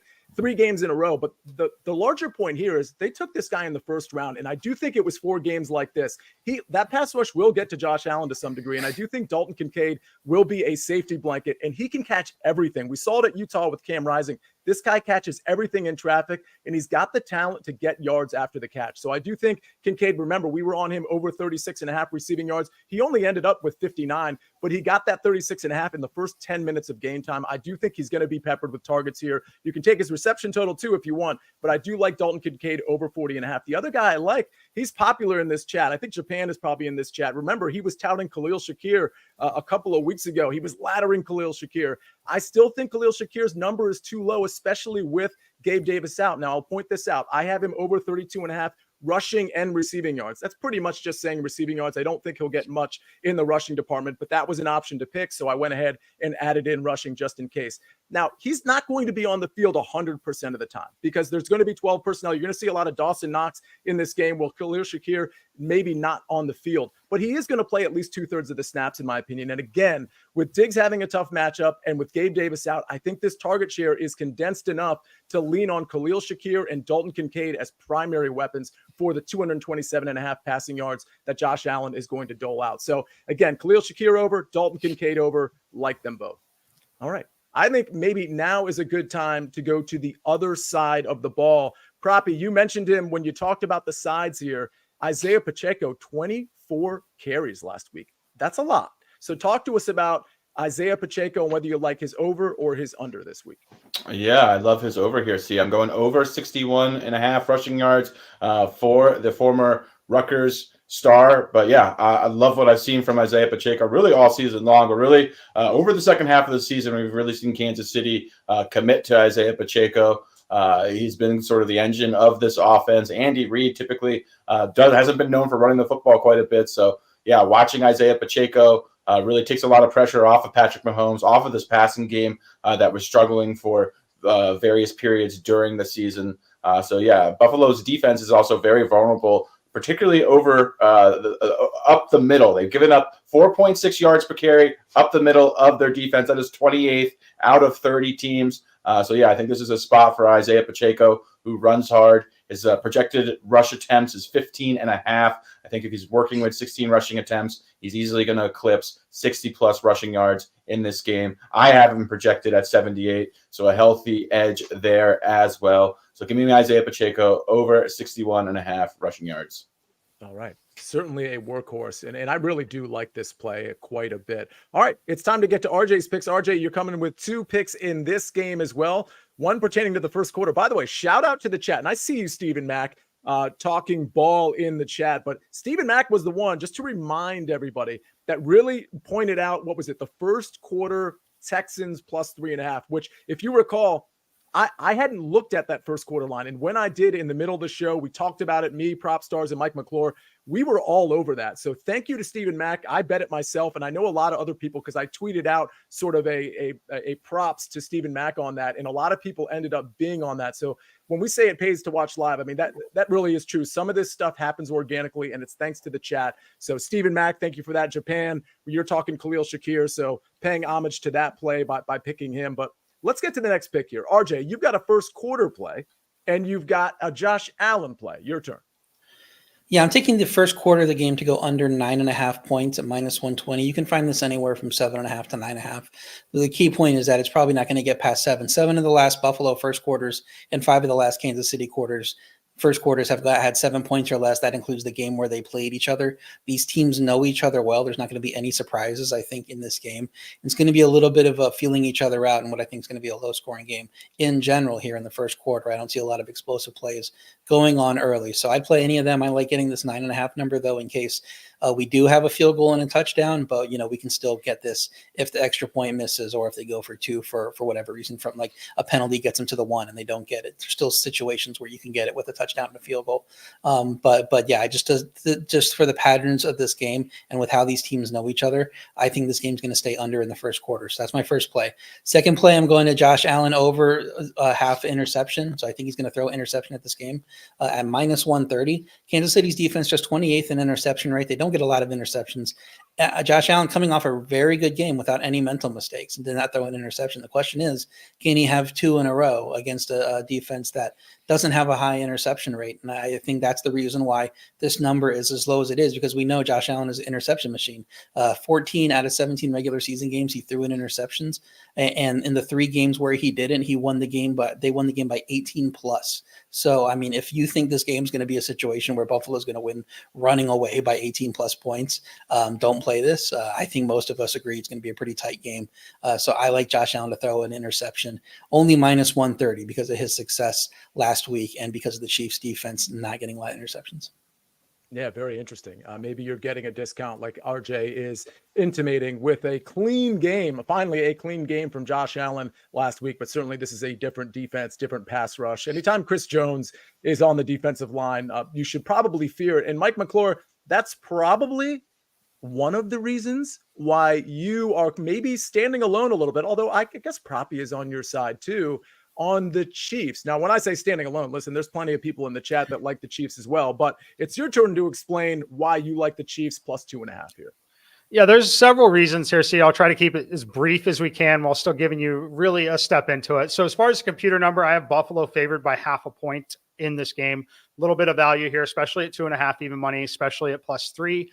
[SPEAKER 1] games in a row. But the larger point here is they took this guy in the first round, and I do think it was 4 games like this. That pass rush will get to Josh Allen to some degree, and I do think Dalton Kincaid will be a safety blanket, and he can catch everything. We saw it at Utah with Cam Rising. This guy catches everything in traffic, and he's got the talent to get yards after the catch. So I do think Kincaid, remember, we were on him over 36.5 receiving yards. He only ended up with 59, but he got that 36.5 in the first 10 minutes of game time. I do think he's going to be peppered with targets here. You can take his reception total too if you want, but I do like Dalton Kincaid over 40.5. The other guy I like, he's popular in this chat. I think Japan is probably in this chat. Remember, he was touting Khalil Shakir a couple of weeks ago. He was laddering Khalil Shakir. I still think Khalil Shakir's number is too low, especially with Gabe Davis out. Now, I'll point this out. I have him over 32.5 rushing and receiving yards. That's pretty much just saying receiving yards. I don't think he'll get much in the rushing department, but that was an option to pick, so I went ahead and added in rushing just in case. Now, he's not going to be on the field 100% of the time because there's going to be 12 personnel. You're going to see a lot of Dawson Knox in this game. Well, Khalil Shakir maybe not on the field, but he is going to play at least 2/3 of the snaps, in my opinion. And again, with Diggs having a tough matchup and with Gabe Davis out, I think this target share is condensed enough to lean on Khalil Shakir and Dalton Kincaid as primary weapons for the 227.5 passing yards that Josh Allen is going to dole out. So again, Khalil Shakir over, Dalton Kincaid over, like them both. All right. I think maybe now is a good time to go to the other side of the ball. Proppy, you mentioned him when you talked about the sides here. Isaiah Pacheco, 24 carries last week. That's a lot. So talk to us about Isaiah Pacheco and whether you like his over or his under this week.
[SPEAKER 3] Yeah, I love his over here. See, I'm going over 61.5 rushing yards for the former Rutgers star. But yeah, I love what I've seen from Isaiah Pacheco really all season long, but really over the second half of the season, we've really seen Kansas City commit to Isaiah Pacheco. He's been sort of the engine of this offense. Andy Reid typically hasn't been known for running the football quite a bit. So yeah, watching Isaiah Pacheco really takes a lot of pressure off of Patrick Mahomes, off of this passing game that was struggling for various periods during the season. So yeah, Buffalo's defense is also very vulnerable, particularly over up the middle. They've given up 4.6 yards per carry up the middle of their defense. That is 28th out of 30 teams. So yeah, I think this is a spot for Isaiah Pacheco, who runs hard. His projected rush attempts is 15.5. I think if he's working with 16 rushing attempts, he's easily going to eclipse 60-plus rushing yards in this game. I have him projected at 78, so a healthy edge there as well. So give me Isaiah Pacheco over 61.5 rushing yards.
[SPEAKER 1] All right. Certainly a workhorse. And I really do like this play quite a bit. All right. It's time to get to RJ's picks. RJ, you're coming with 2 picks in this game as well. One pertaining to the first quarter. By the way, shout out to the chat. And I see you, Stephen Mack, talking ball in the chat. But Stephen Mack was the one, just to remind everybody, that really pointed out, what was it, the first quarter Texans plus 3.5, which, if you recall, I hadn't looked at that first quarter line. And when I did in the middle of the show, we talked about it, me, Propstarz, and Mike McClure. We were all over that. So thank you to Stephen Mack. I bet it myself. And I know a lot of other people, because I tweeted out sort of a props to Stephen Mack on that. And a lot of people ended up being on that. So when we say it pays to watch live, I mean, that really is true. Some of this stuff happens organically, and it's thanks to the chat. So Stephen Mack, thank you for that. Japan, you're talking Khalil Shakir. So paying homage to that play by picking him. But let's get to the next pick here. RJ, you've got a first quarter play, and you've got a Josh Allen play. Your turn.
[SPEAKER 2] Yeah, I'm taking the first quarter of the game to go under 9.5 points at minus 120. You can find this anywhere from 7.5 to 9.5. The key point is that it's probably not going to get past 7. 7 of the last Buffalo first quarters and 5 of the last Kansas City first quarters have had 7 points or less. That includes the game where they played each other. These teams know each other well. There's not going to be any surprises, I think, in this game. It's going to be a little bit of a feeling each other out, and what I think is going to be a low-scoring game in general here in the first quarter. I don't see a lot of explosive plays going on early. So I'd play any of them. I like getting this 9.5 number, though, in case We do have a field goal and a touchdown, but we can still get this if the extra point misses or if they go for 2 for whatever reason, from like a penalty gets them to the 1 and they don't get it. There's still situations where you can get it with a touchdown and a field goal. But yeah, just for the patterns of this game and with how these teams know each other, I think this game's going to stay under in the first quarter. So that's my first play. Second play, I'm going to Josh Allen over half interception. So I think he's going to throw interception at this game at minus 130. Kansas City's defense just 28th in interception rate. They don't get a lot of interceptions. Josh Allen coming off a very good game without any mental mistakes and did not throw an interception. The question is, can he have 2 in a row against a defense that doesn't have a high interception rate? And I think that's the reason why this number is as low as it is, because we know Josh Allen is an interception machine. 14 out of 17 regular season games, he threw in interceptions. And in the 3 games where he didn't, he won the game, but they won the game by 18 plus. So, I mean, if you think this game is going to be a situation where Buffalo is going to win running away by 18 plus points, don't play this. I think most of us agree it's going to be a pretty tight game. So I like Josh Allen to throw an interception, only minus 130 because of his success last week and because of the Chiefs defense not getting a lot of interceptions.
[SPEAKER 1] Yeah, very interesting. Maybe you're getting a discount like RJ is intimating with a clean game, finally a clean game from Josh Allen last week, but certainly this is a different defense, different pass rush. Anytime Chris Jones is on the defensive line, you should probably fear it. And Mike McClure, that's probably one of the reasons why you are maybe standing alone a little bit, although I guess Proppy is on your side too, on the Chiefs. Now, when I say standing alone, listen, there's plenty of people in the chat that like the Chiefs as well, but it's your turn to explain why you like the Chiefs plus 2.5 here.
[SPEAKER 4] Yeah, there's several reasons here. See, I'll try to keep it as brief as we can while still giving you really a step into it. So as far as the computer number, I have Buffalo favored by half a point in this game. A little bit of value here, especially at 2.5 even money, especially at plus 3.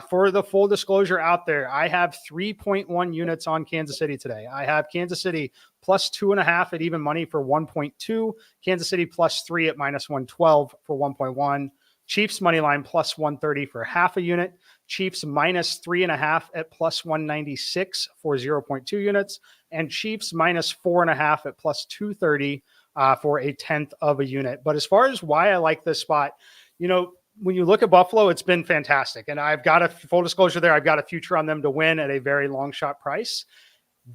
[SPEAKER 4] For the full disclosure out there, I have 3.1 units on Kansas City today. I have Kansas City plus 2.5 at even money for 1.2, Kansas City plus 3 at minus 112 for 1.1, Chiefs money line plus 130 for half a unit, Chiefs minus 3.5 at plus 196 for 0.2 units, and Chiefs minus 4.5 at plus 230 for a 1/10 of a unit. But as far as why I like this spot, when you look at Buffalo, it's been fantastic. And I've got a full disclosure there. I've got a future on them to win at a very long shot price.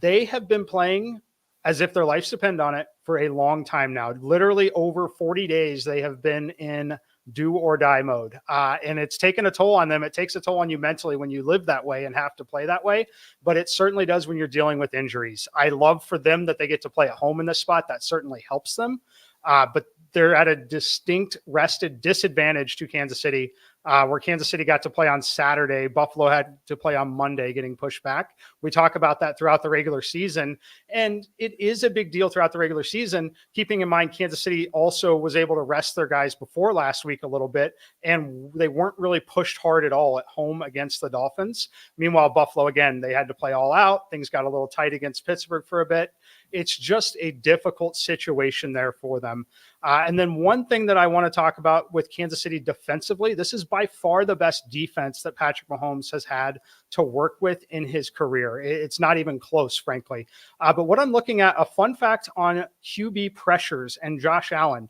[SPEAKER 4] They have been playing as if their lives depend on it for a long time now. Literally over 40 days, they have been in do or die mode. And it's taken a toll on them. It takes a toll on you mentally when you live that way and have to play that way. But it certainly does when you're dealing with injuries. I love for them that they get to play at home in this spot. That certainly helps them. But they're at a distinct rested disadvantage to Kansas City, where Kansas City got to play on Saturday. Buffalo had to play on Monday, getting pushed back. We talk about that throughout the regular season, and it is a big deal throughout the regular season, keeping in mind Kansas City also was able to rest their guys before last week a little bit, and they weren't really pushed hard at all at home against the Dolphins. Meanwhile, Buffalo, again, they had to play all out. Things got a little tight against Pittsburgh for a bit. It's just a difficult situation there for them. And then one thing that I want to talk about with Kansas City defensively, this is by far the best defense that Patrick Mahomes has had to work with in his career. It's not even close, frankly. But what I'm looking at, a fun fact on QB pressures and Josh Allen.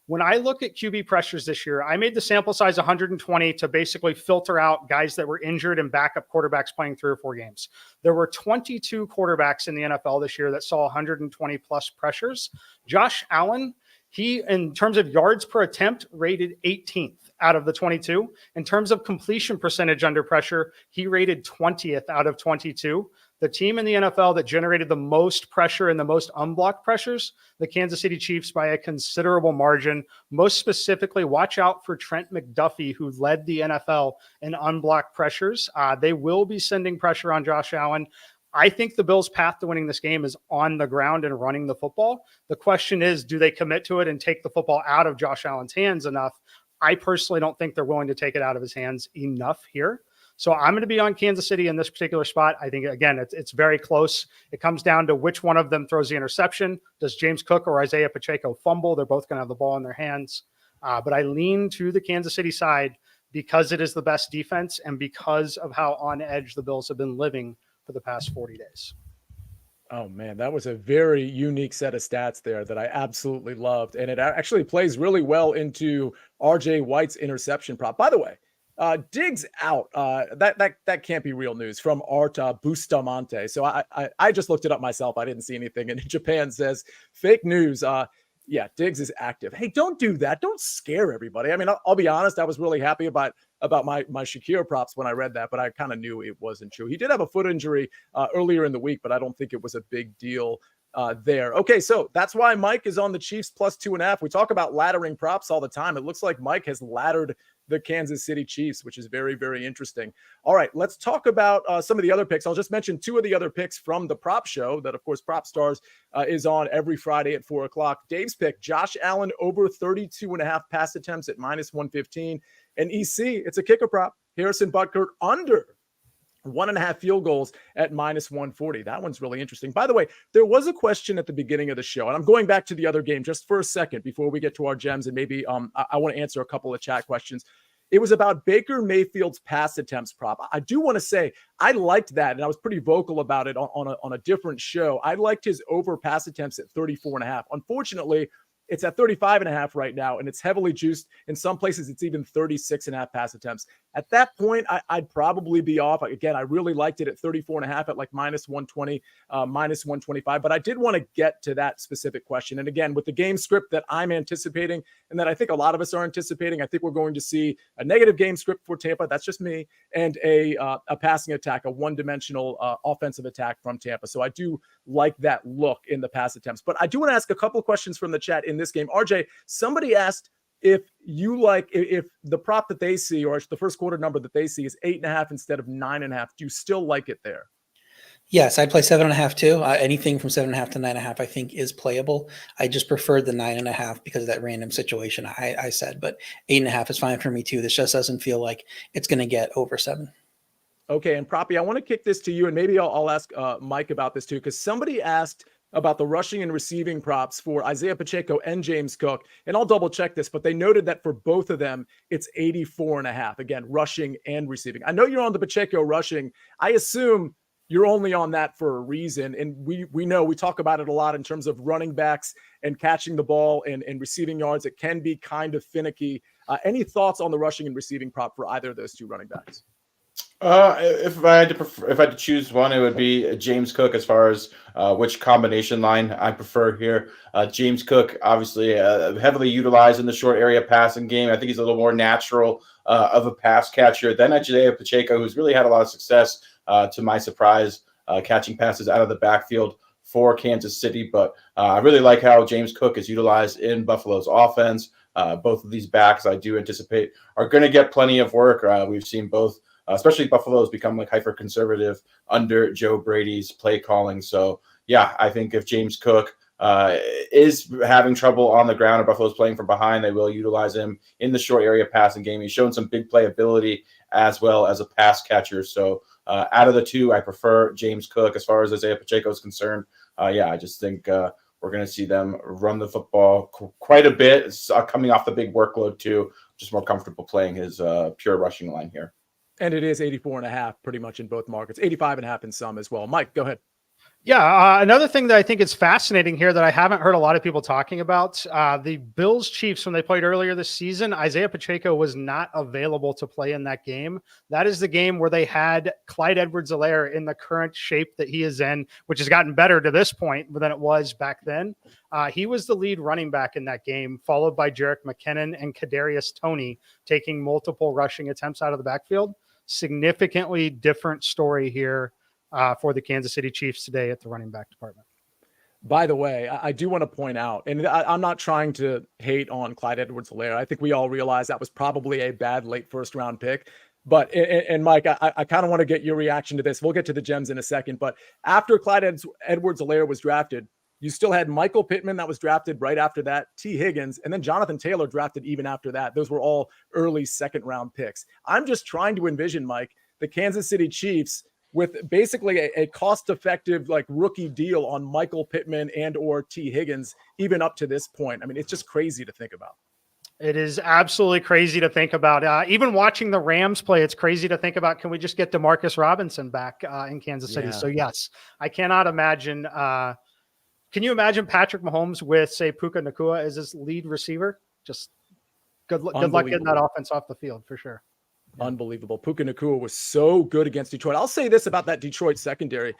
[SPEAKER 4] When I look at QB pressures this year, I made the sample size 120 to basically filter out guys that were injured and backup quarterbacks playing 3 or 4 games. There were 22 quarterbacks in the NFL this year that saw 120 plus pressures. Josh Allen, he, in terms of yards per attempt, rated 18th out of the 22. In terms of completion percentage under pressure, he rated 20th out of 22. The team in the NFL that generated the most pressure and the most unblocked pressures, the Kansas City Chiefs, by a considerable margin. Most specifically, watch out for Trent McDuffie, who led the NFL in unblocked pressures. They will be sending pressure on Josh Allen. I think the Bills' path to winning this game is on the ground and running the football. The question is, do they commit to it and take the football out of Josh Allen's hands enough? I personally don't think they're willing to take it out of his hands enough here. So I'm going to be on Kansas City in this particular spot. I think, again, it's very close. It comes down to which one of them throws the interception. Does James Cook or Isaiah Pacheco fumble? They're both going to have the ball in their hands. But I lean to the Kansas City side because it is the best defense and because of how on edge the Bills have been living for the past 40 days.
[SPEAKER 1] Oh, man, that was a very unique set of stats there that I absolutely loved. And it actually plays really well into RJ White's interception prop. By the way, Diggs out. That can't be real news from Art Bustamante. So I just looked it up myself. I didn't see anything. And Japan says fake news. Yeah, Diggs is active. Hey, don't do that. Don't scare everybody. I mean, I'll be honest. I was really happy about my Shakir props when I read that, but I kind of knew it wasn't true. He did have a foot injury earlier in the week, but I don't think it was a big deal there. Okay, so that's why Mike is on the Chiefs plus 2.5. We talk about laddering props all the time. It looks like Mike has laddered the Kansas City Chiefs, which is very, very interesting. All right, let's talk about some of the other picks. I'll just mention two of the other picks from the prop show that, of course, Propstarz is on every Friday at 4 o'clock. Dave's pick, Josh Allen over 32.5 pass attempts at minus 115. And EC, it's a kicker prop. Harrison Butker under 1.5 field goals at minus 140. That one's really interesting. By the way, there was a question at the beginning of the show, and I'm going back to the other game just for a second before we get to our gems, and maybe I want to answer a couple of chat questions. It was about Baker Mayfield's pass attempts prop. I do want to say I liked that, and I was pretty vocal about it on a different show. I liked his over pass attempts at 34.5. Unfortunately, it's at 35.5 right now, and it's heavily juiced. In some places, it's even 36.5 pass attempts. At that point, I'd probably be off. Again, I really liked it at 34.5 at like minus 120, minus 125. But I did want to get to that specific question. And again, with the game script that I'm anticipating and that I think a lot of us are anticipating, I think we're going to see a negative game script for Tampa. That's just me. And a passing attack, a one-dimensional offensive attack from Tampa. So I do like that look in the pass attempts. But I do want to ask a couple of questions from the chat in this game. RJ, somebody asked if the prop that they see or the first quarter number that they see is 8.5 instead of 9.5. Do you still like it there?
[SPEAKER 2] Yes, I'd play 7.5 too. Anything from 7.5 to 9.5, I think, is playable. I just preferred the 9.5 because of that random situation I said, but 8.5 is fine for me too. This just doesn't feel like it's going to get over 7.
[SPEAKER 1] Okay, and Proppy, I want to kick this to you, and maybe I'll ask Mike about this too, because somebody asked about the rushing and receiving props for Isaiah Pacheco and James Cook. And I'll double check this, but they noted that for both of them, it's 84.5. Again, rushing and receiving. I know you're on the Pacheco rushing. I assume you're only on that for a reason. And we know we talk about it a lot in terms of running backs and catching the ball and receiving yards. It can be kind of finicky. Any thoughts on the rushing and receiving prop for either of those two running backs?
[SPEAKER 3] If I had to choose one, it would be James Cook as far as which combination line I prefer here. James Cook, obviously heavily utilized in the short area passing game. I think he's a little more natural of a pass catcher than Isaiah Pacheco, who's really had a lot of success, to my surprise, catching passes out of the backfield for Kansas City. But I really like how James Cook is utilized in Buffalo's offense. Both of these backs, I do anticipate, are going to get plenty of work. We've seen both. Especially Buffalo's become like hyper-conservative under Joe Brady's play calling. So, yeah, I think if James Cook is having trouble on the ground or Buffalo's playing from behind, they will utilize him in the short area passing game. He's shown some big play ability as well as a pass catcher. So, out of the two, I prefer James Cook. As far as Isaiah Pacheco is concerned, I just think we're going to see them run the football quite a bit. It's coming off the big workload, too. Just more comfortable playing his pure rushing line here.
[SPEAKER 1] And it is 84.5 pretty much in both markets, 85.5 in some as well. Mike, go ahead.
[SPEAKER 4] Yeah, another thing that I think is fascinating here that I haven't heard a lot of people talking about, the Bills Chiefs, when they played earlier this season, Isaiah Pacheco was not available to play in that game. That is the game where they had Clyde Edwards-Helaire in the current shape that he is in, which has gotten better to this point than it was back then. He was the lead running back in that game, followed by Jerick McKinnon and Kadarius Toney taking multiple rushing attempts out of the backfield. Significantly different story here for the Kansas City Chiefs today at the running back department.
[SPEAKER 1] By the way, I do want to point out, and I'm not trying to hate on Clyde Edwards-Helaire. I think we all realize that was probably a bad late first round pick. But, and Mike, I kind of want to get your reaction to this. We'll get to the gems in a second. But after Clyde Edwards-Helaire was drafted, you still had Michael Pittman that was drafted right after that, T. Higgins, and then Jonathan Taylor drafted even after that. Those were all early second round picks. I'm just trying to envision, Mike, the Kansas City Chiefs with basically a cost-effective like rookie deal on Michael Pittman and or T. Higgins, even up to this point. I mean, it's just crazy to think about.
[SPEAKER 4] It is absolutely crazy to think about. Even watching the Rams play, it's crazy to think about, can we just get Demarcus Robinson back in Kansas City?
[SPEAKER 1] Yeah.
[SPEAKER 4] So yes, I cannot imagine. Can you imagine Patrick Mahomes with, say, Puka Nacua as his lead receiver? Just good luck getting that offense off the field for sure.
[SPEAKER 1] Unbelievable. Puka Nacua was so good against Detroit. I'll say this about that Detroit secondary.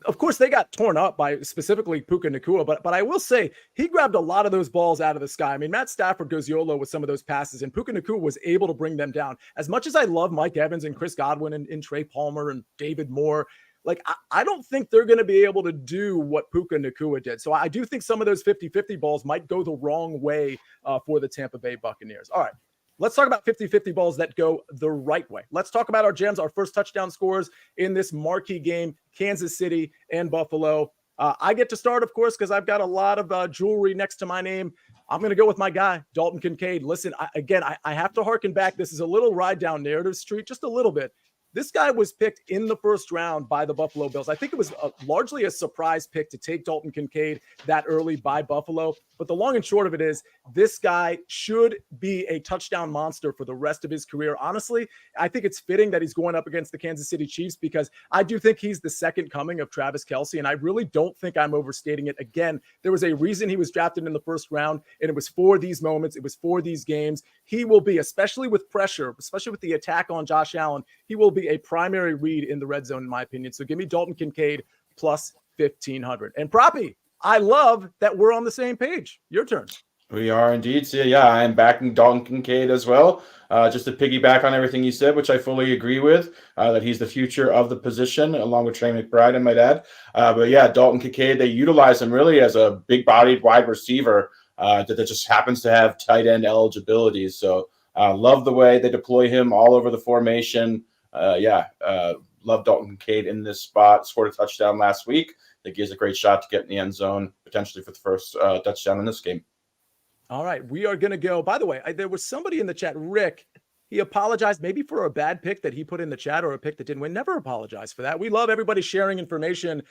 [SPEAKER 1] Of course, they got torn up by specifically Puka Nacua, but I will say he grabbed a lot of those balls out of the sky. I mean, Matt Stafford goes YOLO with some of those passes, and Puka Nacua was able to bring them down. As much as I love Mike Evans and Chris Godwin and Trey Palmer and David Moore, like, I don't think they're going to be able to do what Puka Nacua did. So I do think some of those 50-50 balls might go the wrong way for the Tampa Bay Buccaneers. All right. Let's talk about 50-50 balls that go the right way. Let's talk about our gems, our first touchdown scores in this marquee game, Kansas City and Buffalo. I get to start, of course, because I've got a lot of jewelry next to my name. I'm going to go with my guy, Dalton Kincaid. Listen, I have to harken back. This is a little ride down narrative street, just a little bit. This guy was picked in the first round by the Buffalo Bills. I think it was largely a surprise pick to take Dalton Kincaid that early by Buffalo. But the long and short of it is this guy should be a touchdown monster for the rest of his career. Honestly, I think it's fitting that he's going up against the Kansas City Chiefs because I do think he's the second coming of Travis Kelce, and I really don't think I'm overstating it. Again, there was a reason he was drafted in the first round, and it was for these moments. It was for these games. He will be, especially with pressure, especially with the attack on Josh Allen, he will be a primary read in the red zone, in my opinion. So give me Dalton Kincaid plus 1,500. And Proppy, I love that we're on the same page. Your turn.
[SPEAKER 3] We are indeed. So yeah, I am backing Dalton Kincaid as well. Just to piggyback on everything you said, which I fully agree with, that he's the future of the position, along with Trey McBride, I might add. But yeah, Dalton Kincaid, they utilize him really as a big-bodied wide receiver that just happens to have tight end eligibility. So love the way they deploy him all over the formation. Love Dalton Kincaid in this spot. Scored a touchdown last week. I think he has a great shot to get in the end zone, potentially for the first touchdown in this game.
[SPEAKER 1] All right, we are going to go. By the way, there was somebody in the chat, Rick. He apologized maybe for a bad pick that he put in the chat or a pick that didn't win. Never apologize for that. We love everybody sharing information.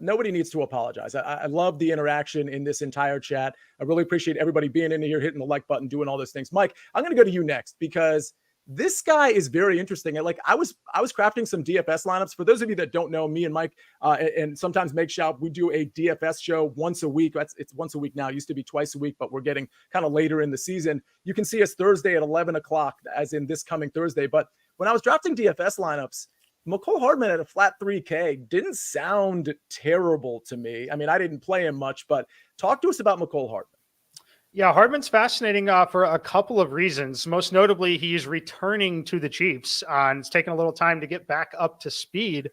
[SPEAKER 1] Nobody needs to apologize. I love the interaction in this entire chat. I really appreciate everybody being in here, hitting the like button, doing all those things. Mike, I'm going to go to you next because this guy is very interesting. Like I was crafting some DFS lineups. For those of you that don't know, me and Mike and sometimes Make Shout, we do a DFS show once a week. It's once a week now. It used to be twice a week, but we're getting kind of later in the season. You can see us Thursday at 11 o'clock, as in this coming Thursday. But when I was drafting DFS lineups, McCole Hardman at a flat 3K didn't sound terrible to me. I mean, I didn't play him much, but talk to us about McCole Hardman.
[SPEAKER 4] Yeah, Hardman's fascinating for a couple of reasons. Most notably, he's returning to the Chiefs, and it's taken a little time to get back up to speed.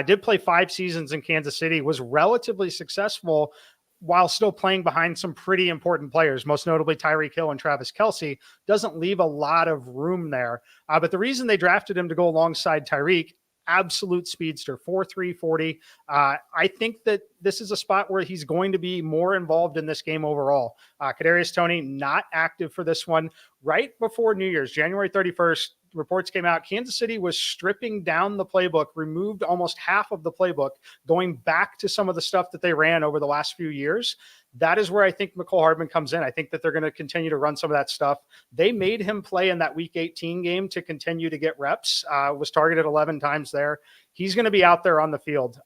[SPEAKER 4] Did play 5 seasons in Kansas City, was relatively successful while still playing behind some pretty important players, most notably Tyreek Hill and Travis Kelce. Doesn't leave a lot of room there. But the reason they drafted him to go alongside Tyreek, absolute speedster, 4.3 40. I think that this is a spot where he's going to be more involved in this game overall. Kadarius Toney not active for this one. Right before New Year's, January 31st, reports came out. Kansas City was stripping down the playbook, removed almost half of the playbook, going back to some of the stuff that they ran over the last few years. That is where I think McCole Hardman comes in. I think that they're going to continue to run some of that stuff. They made him play in that Week 18 game to continue to get reps. Was targeted 11 times there. He's going to be out there on the field.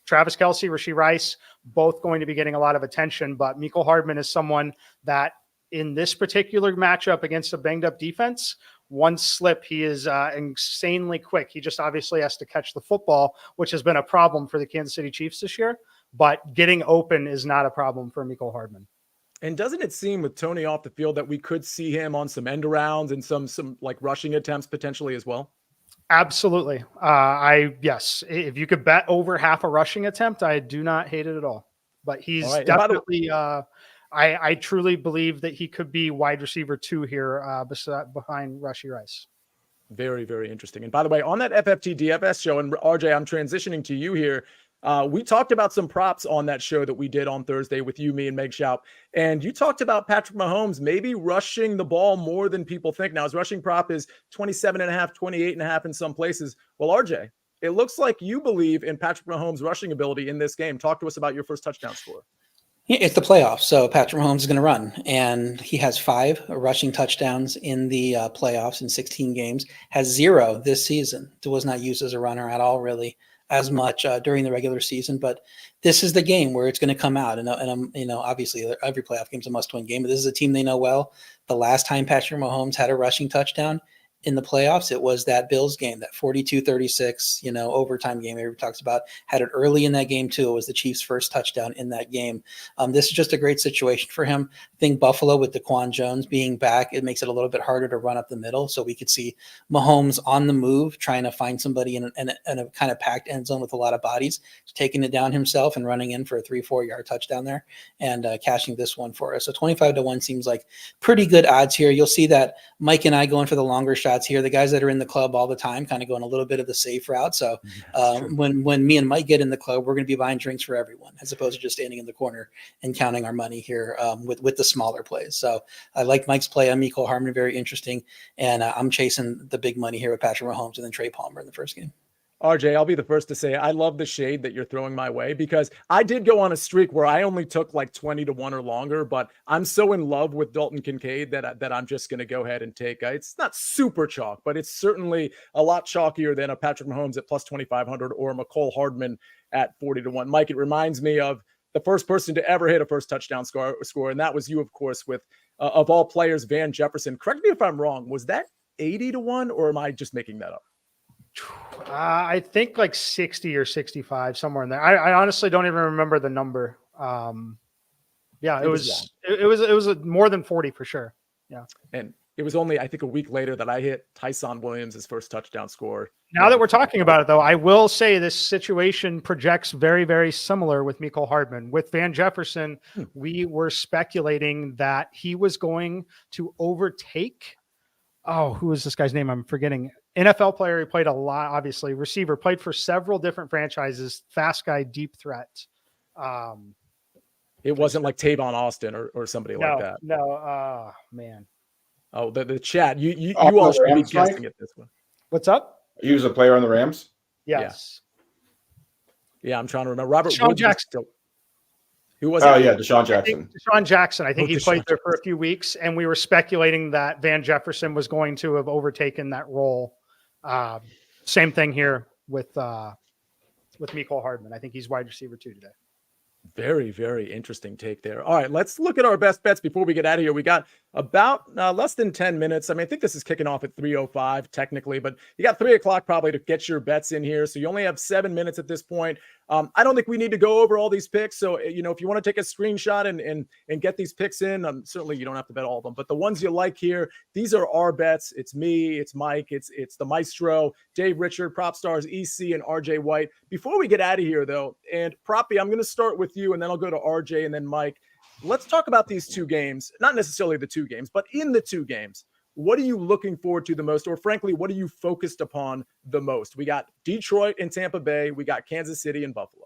[SPEAKER 4] Travis Kelce, Rashee Rice, both going to be getting a lot of attention, but McCole Hardman is someone that in this particular matchup against a banged-up defense, one slip, he is insanely quick. He just obviously has to catch the football, which has been a problem for the Kansas City Chiefs this year. But getting open is not a problem for McCole Hardman.
[SPEAKER 1] And doesn't it seem with Toney off the field that we could see him on some end arounds and some like rushing attempts potentially as well?
[SPEAKER 4] Absolutely. Yes, if you could bet over half a rushing attempt, I do not hate it at all. But he's definitely. I truly believe that he could be wide receiver 2 here behind Rashee Rice.
[SPEAKER 1] Very, very interesting. And by the way, on that FFT DFS show, and RJ, I'm transitioning to you here. We talked about some props on that show that we did on Thursday with you, me, and Meg Shout. And you talked about Patrick Mahomes maybe rushing the ball more than people think. Now, his rushing prop is 27.5, 28.5 in some places. Well, RJ, it looks like you believe in Patrick Mahomes' rushing ability in this game. Talk to us about your first touchdown score.
[SPEAKER 2] Yeah, it's the playoffs, so Patrick Mahomes is going to run, and he has 5 rushing touchdowns in the playoffs in 16 games, has 0 this season. Was not used as a runner at all, really, as much during the regular season, but this is the game where it's going to come out. And obviously every playoff game is a must-win game, but this is a team they know well. The last time Patrick Mahomes had a rushing touchdown, in the playoffs, it was that Bills game, that 42-36, overtime game everybody talks about. Had it early in that game too. It was the Chiefs' first touchdown in that game. This is just a great situation for him. I think Buffalo, with DaQuan Jones being back, it makes it a little bit harder to run up the middle. So we could see Mahomes on the move, trying to find somebody in a kind of packed end zone with a lot of bodies, taking it down himself and running in for a 3-4 yard touchdown there and cashing this one for us. So 25-1 seems like pretty good odds here. You'll see that Mike and I going for the longer shots here. The guys that are in the club all the time kind of going a little bit of the safe route. So when me and Mike get in the club, we're going to be buying drinks for everyone as opposed to just standing in the corner and counting our money here with the smaller plays. So I like Mike's play on Mecole Hardman, very interesting. And I'm chasing the big money here with Patrick Mahomes and then Trey Palmer in the first game.
[SPEAKER 1] RJ, I'll be the first to say I love the shade that you're throwing my way, because I did go on a streak where I only took like 20-1 or longer, but I'm so in love with Dalton Kincaid that I'm just going to go ahead and take. It's not super chalk, but it's certainly a lot chalkier than a Patrick Mahomes at plus 2,500 or a Mecole Hardman at 40-1. Mike, it reminds me of the first person to ever hit a first touchdown score, and that was you, of course, with of all players, Van Jefferson. Correct me if I'm wrong. Was that 80-1, or am I just making that up?
[SPEAKER 4] I think like 60 or 65, somewhere in there. I honestly don't even remember the number. Yeah, it was more than 40 for sure. Yeah.
[SPEAKER 1] And it was only, I think, a week later that I hit Tyson Williams' first touchdown score.
[SPEAKER 4] Now that we're talking about it, though, I will say this situation projects very, very similar with Mecole Hardman. With Van Jefferson, we were speculating that he was going to overtake. Oh, who is this guy's name? I'm forgetting. NFL player. He played a lot, obviously. Receiver, played for several different franchises. Fast guy, deep threat.
[SPEAKER 1] It wasn't like Tavon Austin or somebody like that.
[SPEAKER 4] No, man.
[SPEAKER 1] Oh, the chat. You all should be guessing at this one.
[SPEAKER 4] What's up?
[SPEAKER 3] He was a player on the Rams?
[SPEAKER 4] Yes.
[SPEAKER 1] Yeah, I'm trying to remember. Robert
[SPEAKER 4] Deshaun
[SPEAKER 1] Woods
[SPEAKER 4] Jackson.
[SPEAKER 1] Who was it?
[SPEAKER 3] Oh, yeah, Deshaun Jackson.
[SPEAKER 4] Deshaun Jackson. I think he played
[SPEAKER 1] Deshaun
[SPEAKER 4] there for a few weeks, and we were speculating that Van Jefferson was going to have overtaken that role. Same thing here with Mecole Hardman. I think he's wide receiver 2 today.
[SPEAKER 1] Very, very interesting take there. All right, let's look at our best bets before we get out of here. We got about less than 10 minutes. I mean, I think this is kicking off at 3:05 technically, but you got 3 o'clock probably to get your bets in here. So you only have 7 minutes at this point. I don't think we need to go over all these picks. So, if you want to take a screenshot and get these picks in, certainly you don't have to bet all of them. But the ones you like here, these are our bets. It's me, it's Mike, it's the Maestro, Dave Richard, Propstarz, EC, and RJ White. Before we get out of here, though, and Proppy, I'm going to start with you, and then I'll go to RJ and then Mike. Let's talk about these 2 games. Not necessarily the 2 games, but in the 2 games. What are you looking forward to the most? Or frankly, what are you focused upon the most? We got Detroit and Tampa Bay. We got Kansas City and Buffalo.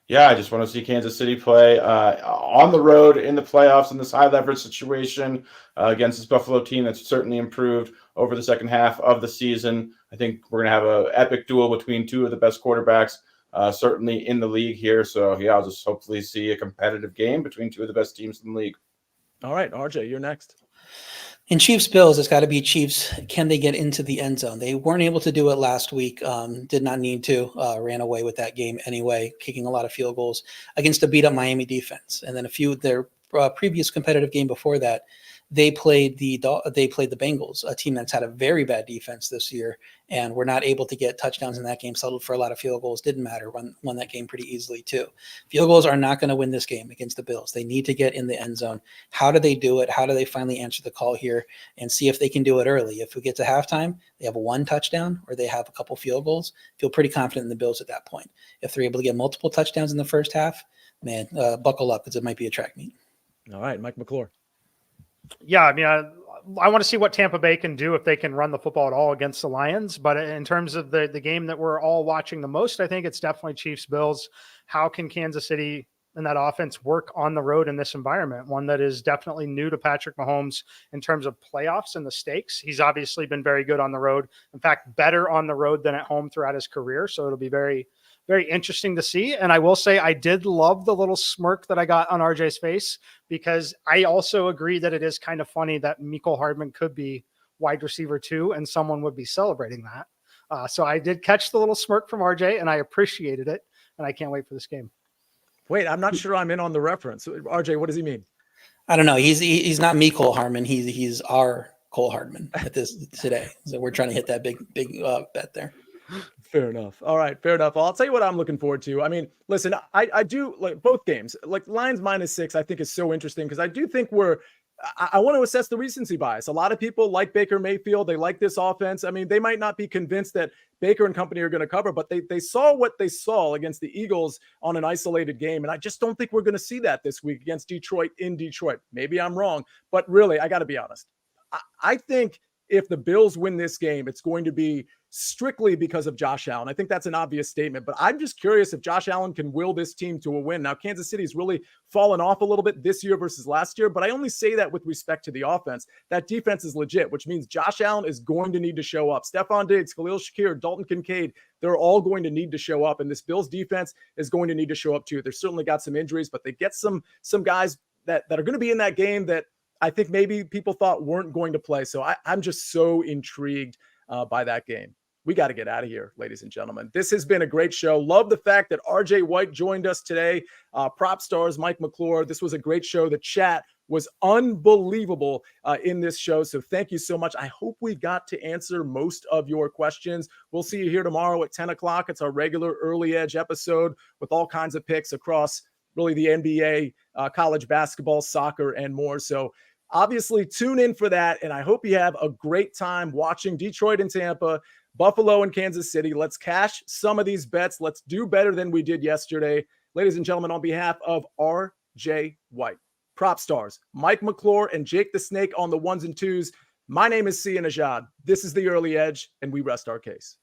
[SPEAKER 3] Yeah, I just want to see Kansas City play on the road in the playoffs in this high leverage situation against this Buffalo team that's certainly improved over the second half of the season. I think we're going to have an epic duel between 2 of the best quarterbacks certainly in the league here. So, yeah, I'll just hopefully see a competitive game between 2 of the best teams in the league.
[SPEAKER 1] All right, RJ, you're next.
[SPEAKER 2] In Chiefs-Bills, it's got to be Chiefs. Can they get into the end zone? They weren't able to do it last week. Did not need to. Ran away with that game anyway, kicking a lot of field goals against a beat-up Miami defense. And then their previous competitive game before that, they played the Bengals, a team that's had a very bad defense this year, and were not able to get touchdowns in that game. Settled for a lot of field goals. Didn't matter. Won that game pretty easily too. Field goals are not going to win this game against the Bills. They need to get in the end zone. How do they do it? How do they finally answer the call here and see if they can do it early? If we get to halftime, they have 1 touchdown or they have a couple field goals. Feel pretty confident in the Bills at that point. If they're able to get multiple touchdowns in the first half, man, buckle up because it might be a track meet.
[SPEAKER 1] All right, Mike McClure.
[SPEAKER 4] Yeah, I mean, I want to see what Tampa Bay can do if they can run the football at all against the Lions. But in terms of the game that we're all watching the most, I think it's definitely Chiefs-Bills. How can Kansas City and that offense work on the road in this environment? One that is definitely new to Patrick Mahomes in terms of playoffs and the stakes. He's obviously been very good on the road. In fact, better on the road than at home throughout his career. So it'll be very, very interesting to see. And I will say I did love the little smirk that I got on RJ's face, because I also agree that it is kind of funny that Mecole Hardman could be wide receiver 2 and someone would be celebrating that. So I did catch the little smirk from RJ and I appreciated it. And I can't wait for this game.
[SPEAKER 1] Wait, I'm not sure I'm in on the reference. RJ, what does he mean?
[SPEAKER 2] I don't know. He's not Mecole Hardman. He's our Cole Hardman at this today. So we're trying to hit that big bet there.
[SPEAKER 1] Fair enough. All right, fair enough. Well, I'll tell you what I'm looking forward to. I mean, listen, I do like both games. Like Lions -6, I think is so interesting because I do think I want to assess the recency bias. A lot of people like Baker Mayfield. They like this offense. I mean, they might not be convinced that Baker and company are going to cover, but they saw what they saw against the Eagles on an isolated game. And I just don't think we're going to see that this week against Detroit in Detroit. Maybe I'm wrong, but really, I got to be honest. I think if the Bills win this game, it's going to be strictly because of Josh Allen. I think that's an obvious statement, but I'm just curious if Josh Allen can will this team to a win. Now, Kansas City's really fallen off a little bit this year versus last year, but I only say that with respect to the offense. That defense is legit, which means Josh Allen is going to need to show up. Stephon Diggs, Khalil Shakir, Dalton Kincaid, they're all going to need to show up, and this Bills defense is going to need to show up too. They've certainly got some injuries, but they get some guys that are going to be in that game that I think maybe people thought weren't going to play. So I'm just so intrigued by that game. We got to get out of here, ladies and gentlemen. This has been a great show. Love the fact that R.J. White joined us today. Propstarz, Mike McClure. This was a great show. The chat was unbelievable in this show. So thank you so much. I hope we got to answer most of your questions. We'll see you here tomorrow at 10 o'clock. It's our regular early edge episode with all kinds of picks across really the NBA, college basketball, soccer, and more. So obviously tune in for that. And I hope you have a great time watching Detroit and Tampa, Buffalo and Kansas City. Let's cash some of these bets. Let's do better than we did yesterday. Ladies and gentlemen, on behalf of R.J. White, Propstarz, Mike McClure, and Jake the Snake on the ones and twos, my name is Sia Nejad. This is The Early Edge, and we rest our case.